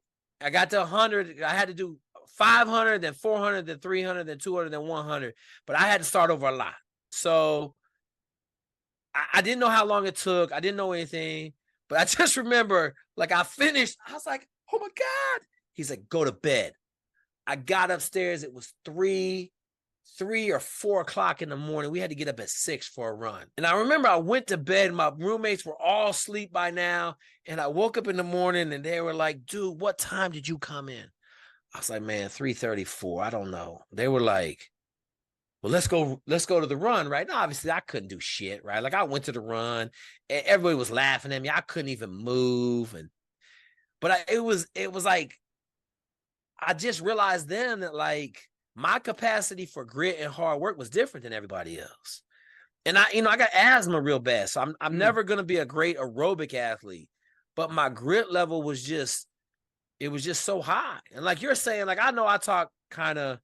I got to 100. I had to do 500, then 400, then 300, then 200, then 100. But I had to start over a lot. So I didn't know how long it took. I didn't know anything. But I just remember, like, I finished. I was like, oh, my God. He's like, go to bed. I got upstairs. It was 3 or 4 o'clock in the morning. We had to get up at 6 for a run. And I remember I went to bed. My roommates were all asleep by now. And I woke up in the morning and they were like, dude, what time did you come in? I was like, man, 3:34. I don't know. They were like, well, let's go to the run, right? Now, obviously, I couldn't do shit, right? Like, I went to the run and everybody was laughing at me. I couldn't even move. But it was like, I just realized then that, like, my capacity for grit and hard work was different than everybody else. And I got asthma real bad. So I'm never going to be a great aerobic athlete, but my grit level was just so high. And like you're saying, like, I know I talk kind of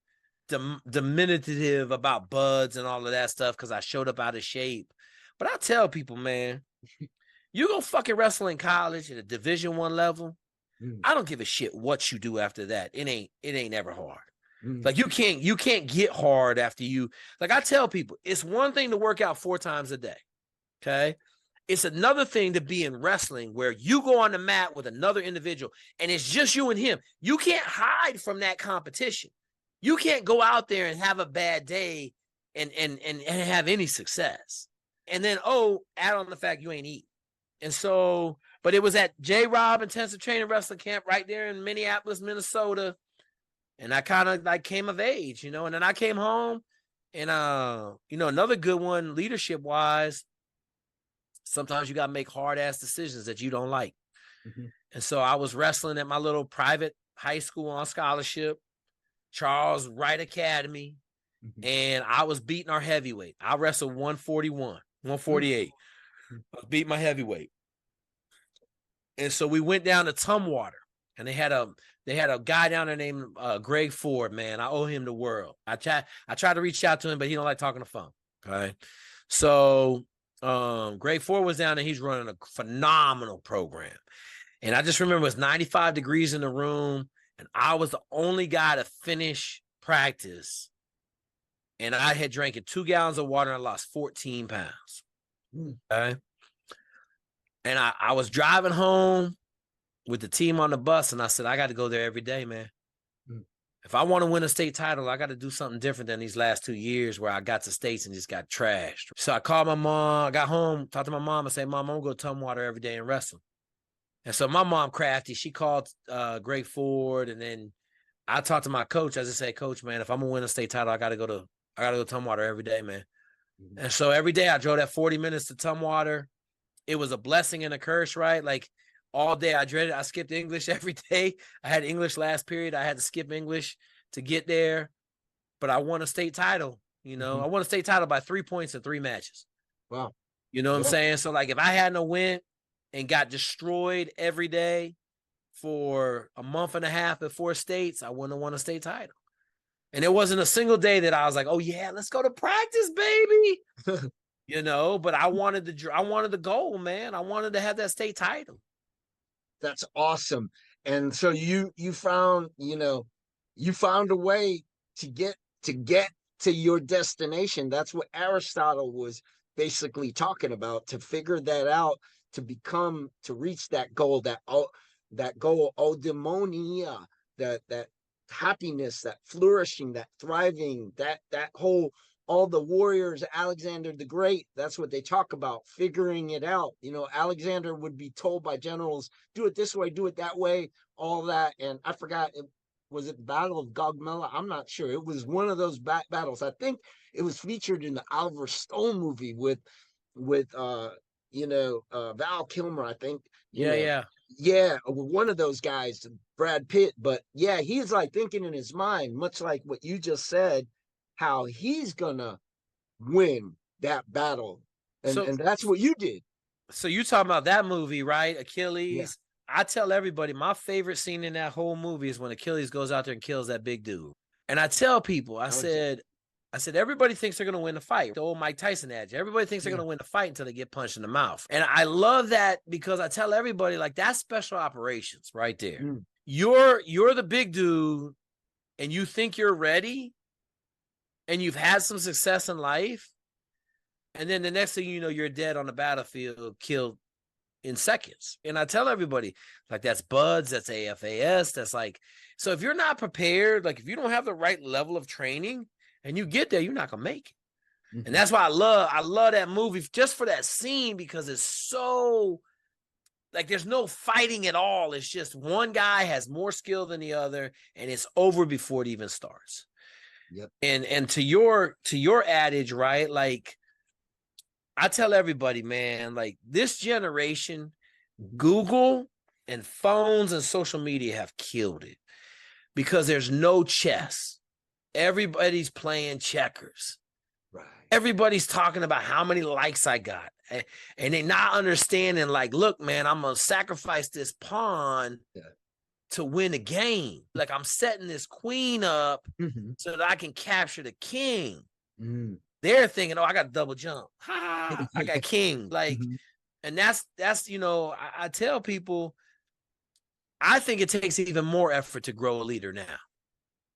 diminutive about buds and all of that stuff because I showed up out of shape. But I tell people, man, you go fucking wrestle in college at a Division I level. I don't give a shit what you do after that. It ain't ever hard. Like, you can't get hard after you. Like, I tell people, it's one thing to work out 4 times a day. Okay. It's another thing to be in wrestling where you go on the mat with another individual and it's just you and him. You can't hide from that competition. You can't go out there and have a bad day and have any success. And then, add on the fact you ain't eat. And so, but it was at J-Rob Intensive Training Wrestling Camp right there in Minneapolis, Minnesota. And I kind of like came of age, and then I came home and, another good one, leadership wise, sometimes you got to make hard ass decisions that you don't like. And so I was wrestling at my little private high school on scholarship, Charles Wright Academy. And I was beating our heavyweight. I wrestled 141, 148. I was beating my heavyweight. And so we went down to Tumwater. And they had a guy down there named Greg Ford, man. I owe him the world. I tried to reach out to him, but he don't like talking on the phone. Okay. So Greg Ford was down there. He's running a phenomenal program. And I just remember it was 95 degrees in the room. And I was the only guy to finish practice. And I had drank 2 gallons of water and I lost 14 pounds. Okay. And I was driving home with the team on the bus, and I said, I got to go there every day, man. If I want to win a state title, I got to do something different than these last 2 years where I got to states and just got trashed. So I called my mom, I got home, talked to my mom, and said, Mom, I'm going to go to Tumwater every day and wrestle. And so my mom, crafty, she called Greg Ford, and then I talked to my coach. I just said, Coach, man, if I'm going to win a state title, I got to go to Tumwater every day, man. And so every day I drove that 40 minutes to Tumwater. It was a blessing and a curse, right? Like, all day I dreaded. I skipped English every day. I had English last period. I had to skip English to get there. But I won a state title. I won a state title by 3 points in 3 matches. Wow. You know what I'm saying? So, like, if I hadn't went and got destroyed every day for a month and a half at 4 states, I wouldn't have won a state title. And it wasn't a single day that I was like, oh, yeah, let's go to practice, baby. but I wanted the goal, man. I wanted to have that state title. That's awesome. And so you found, you found a way to get to your destination. That's what Aristotle was basically talking about, to figure that out, to reach that goal, eudaimonia, that happiness, that flourishing, that thriving, that whole, all the warriors, Alexander the Great, that's what they talk about, figuring it out. Alexander would be told by generals, do it this way, do it that way, all that. And I forgot, was it the Battle of Gaugamela? I'm not sure. It was one of those battles. I think it was featured in the Oliver Stone movie with Val Kilmer, I think. Yeah. One of those guys, Brad Pitt. But yeah, he's like thinking in his mind, much like what you just said, how he's gonna win that battle, and that's what you did. So you talking about that movie, right? Achilles. Yeah. I tell everybody my favorite scene in that whole movie is when Achilles goes out there and kills that big dude. And I tell people, I said, everybody thinks they're going to win the fight. The old Mike Tyson adage. Everybody thinks they're going to win the fight until they get punched in the mouth. And I love that, because I tell everybody, like, that's special operations right there. Mm. You're the big dude and you think you're ready and you've had some success in life. And then the next thing you know, you're dead on the battlefield, killed in seconds. And I tell everybody, like, that's BUDS, that's AFAS, that's like, so if you're not prepared, like if you don't have the right level of training and you get there, you're not gonna make it. Mm-hmm. And that's why I love that movie, just for that scene, because it's so, like, there's no fighting at all. It's just one guy has more skill than the other, and it's over before it even starts. Yep. And to your adage, right? Like, I tell everybody, man, like, this generation, Google and phones and social media have killed it, because there's no chess. Everybody's playing checkers. Right. Everybody's talking about how many likes I got. And they're not understanding, like, look, man, I'm going to sacrifice this pawn to win a game. Like, I'm setting this queen up so that I can capture the king. Mm. They're thinking, oh, I got double jump. Ha! I got king. Like, and that's I tell people, I think it takes even more effort to grow a leader now.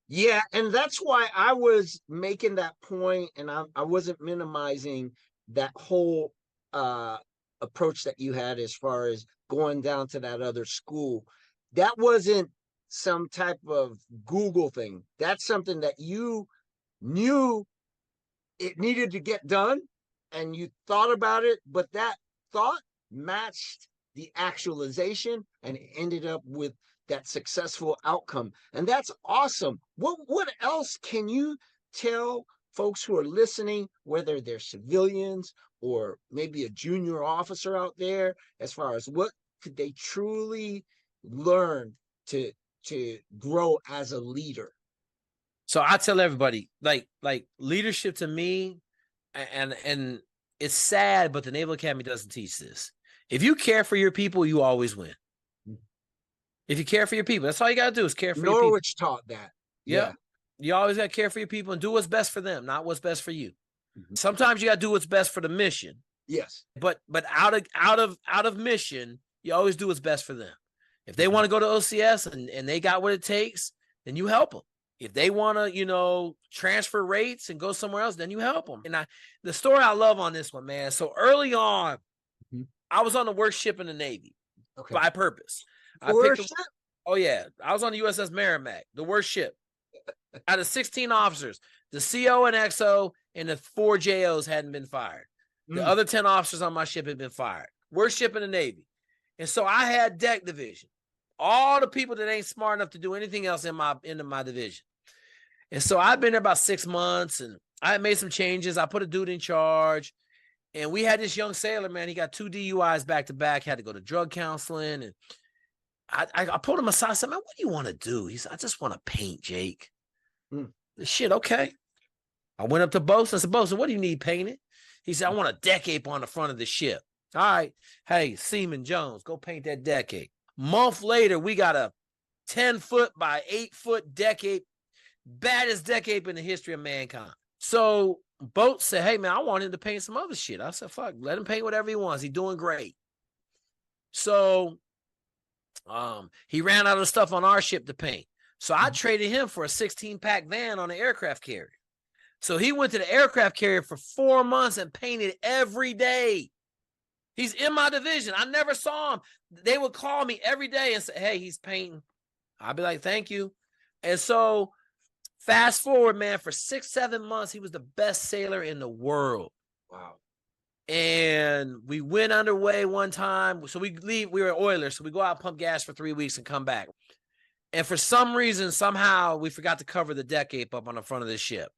Yeah, and that's why I was making that point, and I wasn't minimizing that whole approach that you had as far as going down to that other school. That wasn't some type of Google thing. That's something that you knew it needed to get done, and you thought about it, but that thought matched the actualization, and it ended up with that successful outcome. And that's awesome. What else can you tell folks who are listening, whether they're civilians or maybe a junior officer out there, as far as what could they truly learn to grow as a leader? So I tell everybody, like leadership to me, and it's sad, but the Naval Academy doesn't teach this. If you care for your people, you always win. If you care for your people, that's all you got to do is care for your people. Norwich taught that. Yeah. You always got to care for your people and do what's best for them, not what's best for you. Mm-hmm. Sometimes you got to do what's best for the mission. Yes. But out of mission, you always do what's best for them. If they want to go to OCS and they got what it takes, then you help them. If they want to, transfer rates and go somewhere else, then you help them. And the story I love on this one, man. So early on, I was on the worst ship in the Navy by purpose. Oh, yeah. I was on the USS Merrimack, the worst ship. Out of 16 officers, the CO and XO and the 4 JOs hadn't been fired. The other 10 officers on my ship had been fired. Worst ship in the Navy. And so I had deck division. All the people that ain't smart enough to do anything else in my division. And so I've been there about 6 months, and I made some changes. I put a dude in charge, and we had this young sailor, man. He got 2 DUIs back to back, had to go to drug counseling. And I pulled him aside. I said, man, what do you want to do? He said, I just want to paint, Jake. Shit, okay. I went up to Bosun. I said, Bosun, what do you need painted? He said, I want a deck ape on the front of the ship. All right. Hey, Seaman Jones, go paint that deck ape. Month later, we got a 10-foot by 8-foot deck ape, baddest deck ape in the history of mankind. So Boat said, hey, man, I want him to paint some other shit. I said, fuck, let him paint whatever he wants. He's doing great. So he ran out of stuff on our ship to paint. So I traded him for a 16-pack van on an aircraft carrier. So he went to the aircraft carrier for 4 months and painted every day. He's in my division. I never saw him. They would call me every day and say, hey, he's painting. I'd be like, thank you. And so fast forward, man, for 6-7 months, he was the best sailor in the world. Wow. And we went underway one time. So we leave, we were oilers. So we go out, pump gas for 3 weeks and come back. And for some reason, somehow we forgot to cover the deck ape up on the front of the ship.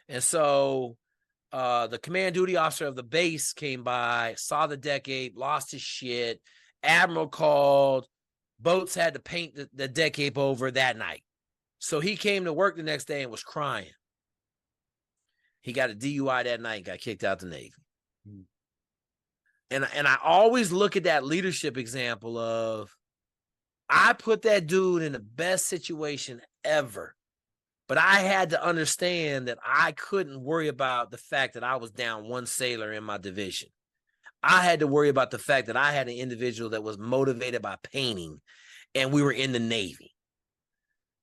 And so the command duty officer of the base came by, saw the deck ape, lost his shit. Admiral called. Boats had to paint the deck ape over that night. So he came to work the next day and was crying. He got a DUI that night and got kicked out the Navy. And I always look at that leadership example of, I put that dude in the best situation ever. But I had to understand that I couldn't worry about the fact that I was down one sailor in my division. I had to worry about the fact that I had an individual that was motivated by painting, and we were in the Navy.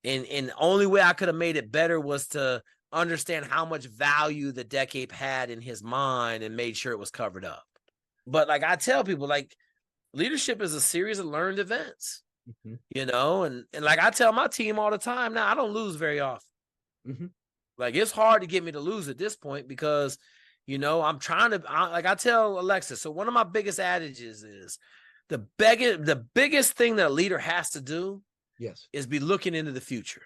And the only way I could have made it better was to understand how much value the deck ape had in his mind and made sure it was covered up. But like I tell people, like, leadership is a series of learned events, you know, and like I tell my team all the time now, I don't lose very often. Like, it's hard to get me to lose at this point because, you know, I'm trying to, like I tell Alexis, so one of my biggest adages is the biggest thing that a leader has to do is be looking into the future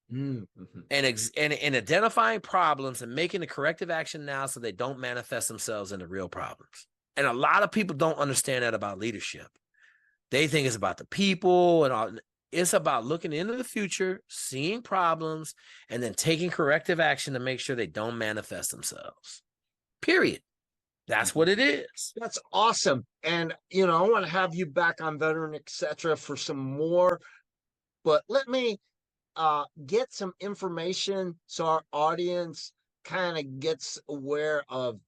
and identifying problems and making the corrective action now so they don't manifest themselves into real problems. And a lot of people don't understand that about leadership. They think it's about the people and all. It's about looking into the future, seeing problems, and then taking corrective action to make sure they don't manifest themselves. Period. That's what it is. That's awesome. And, you know, I want to have you back on Veteran, etc. for some more, but let me get some information so our audience kind of gets aware of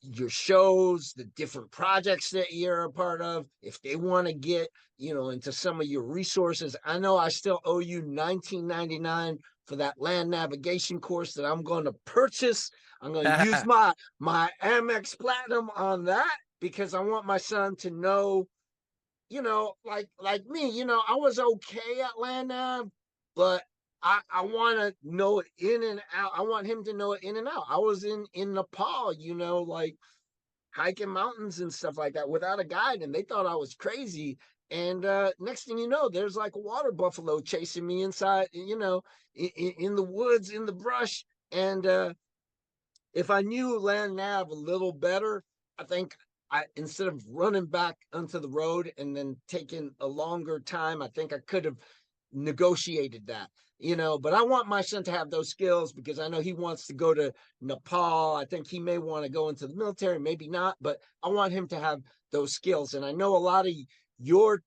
your shows, the different projects that you're a part of. If they want to get, you know, into some of your resources, I know I still owe you $19.99 for that land navigation course that I'm going to purchase. I'm going to use my Amex Platinum on that because I want my son to know, you know, like me, you know, I was okay at land nav, but I want to know it in and out. I want him to know it in and out. I was in Nepal, you know, like hiking mountains and stuff like that without a guide, and they thought I was crazy. And next thing you know, there's like a water buffalo chasing me inside, you know, in the woods, in the brush. And if I knew land nav a little better, I think instead of running back onto the road and then taking a longer time, I think I could have negotiated that, you know. But I want my son to have those skills because I know he wants to go to Nepal. I think he may want to go into the military, maybe not, but I want him to have those skills. And I know a lot of your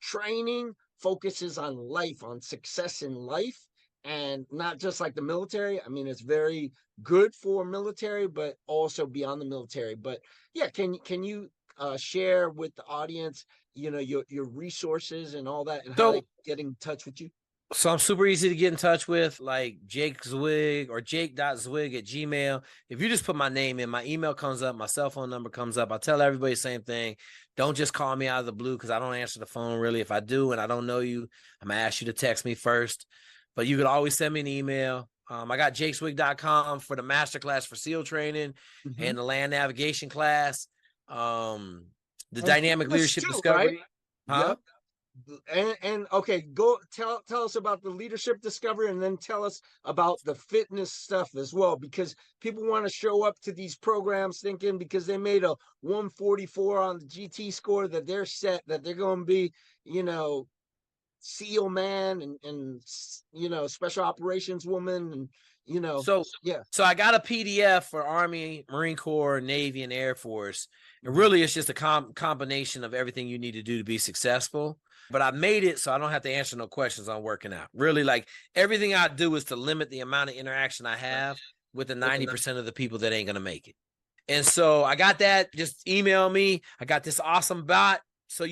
training focuses on life, on success in life, and not just like the military. I mean, it's very good for military, but also beyond the military. But yeah, can you share with the audience, you know, your resources and all that, and how they get in touch with you? So I'm super easy to get in touch with, like Jake Zweig or jake.zweig@gmail. If you just put my name in, my email comes up, my cell phone number comes up. I tell everybody the same thing. Don't just call me out of the blue because I don't answer the phone really. If I do and I don't know you, I'm going to ask you to text me first. But you could always send me an email. I got jakeswig.com for the masterclass for SEAL training and the land navigation class. The dynamic leadership discovery. Right? Yep. And okay, go tell us about the leadership discovery, and then tell us about the fitness stuff as well, because people want to show up to these programs thinking because they made a 144 on the GT score that they're set, that they're going to be, you know, SEAL man and you know, special operations woman, and you know. So I got a PDF for Army, Marine Corps, Navy, and Air Force. And really it's just a combination of everything you need to do to be successful. But I made it so I don't have to answer no questions on working out. Really, like, everything I do is to limit the amount of interaction I have with the 90% of the people that ain't going to make it. And so I got that. Just email me. I got this awesome bot. So,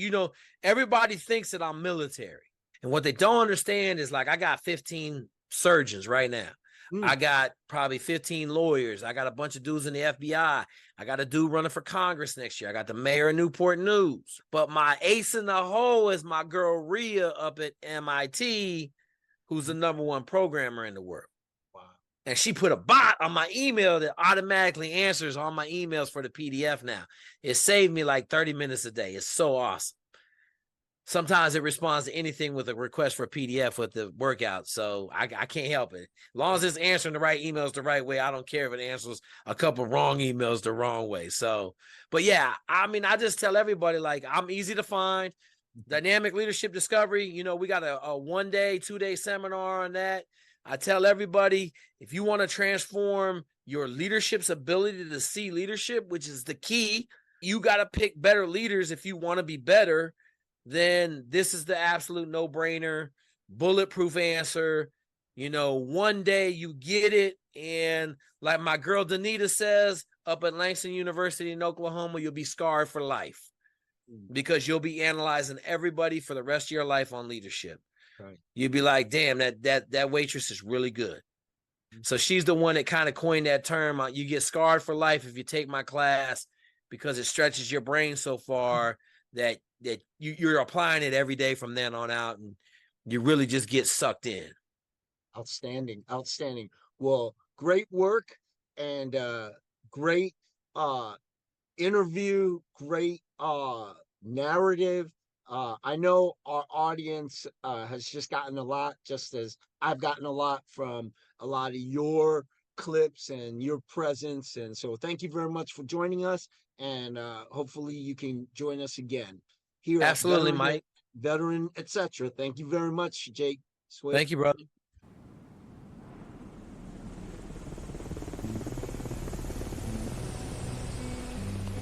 everybody thinks that I'm military. And what they don't understand is, like, I got 15 surgeons right now. I got probably 15 lawyers. I got a bunch of dudes in the FBI. I got a dude running for Congress next year. I got the mayor of Newport News. But my ace in the hole is my girl Rhea up at MIT, who's the #1 programmer in the world. Wow. And she put a bot on my email that automatically answers all my emails for the PDF now. It saved me like 30 minutes a day. It's so awesome. Sometimes it responds to anything with a request for a PDF with the workout. So I can't help it. As long as it's answering the right emails the right way, I don't care if it answers a couple wrong emails the wrong way. So, but yeah, I just tell everybody, like, I'm easy to find. Dynamic Leadership Discovery, we got a 1-day, 2-day seminar on that. I tell everybody, if you want to transform your leadership's ability to see leadership, which is the key, you got to pick better leaders if you want to be better. Then this is the absolute no-brainer, bulletproof answer. 1 day you get it. And like my girl Danita says, up at Langston University in Oklahoma, you'll be scarred for life because you'll be analyzing everybody for the rest of your life on leadership. Right. You'll be like, damn, that waitress is really good. So she's the one that kind of coined that term. You get scarred for life if you take my class because it stretches your brain so far that you're applying it every day from then on out, and you really just get sucked in. Outstanding. Well, great work and great interview, great narrative. I know our audience has just gotten a lot, just as I've gotten a lot from a lot of your clips and your presence. And so thank you very much for joining us. And hopefully you can join us again here. Absolutely, at Mike. Veteran, etc. Thank you very much, Jake Zweig. Thank you, brother.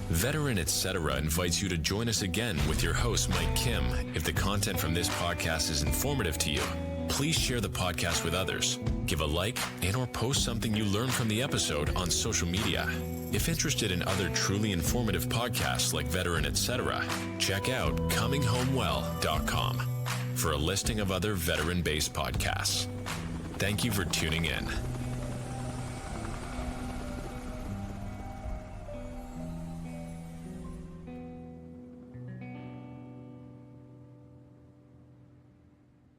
Veteran Etc. invites you to join us again with your host, Mike Kim. If the content from this podcast is informative to you, please share the podcast with others. Give a like and/or post something you learned from the episode on social media. If interested in other truly informative podcasts like Veteran Etc., check out cominghomewell.com for a listing of other veteran-based podcasts. Thank you for tuning in.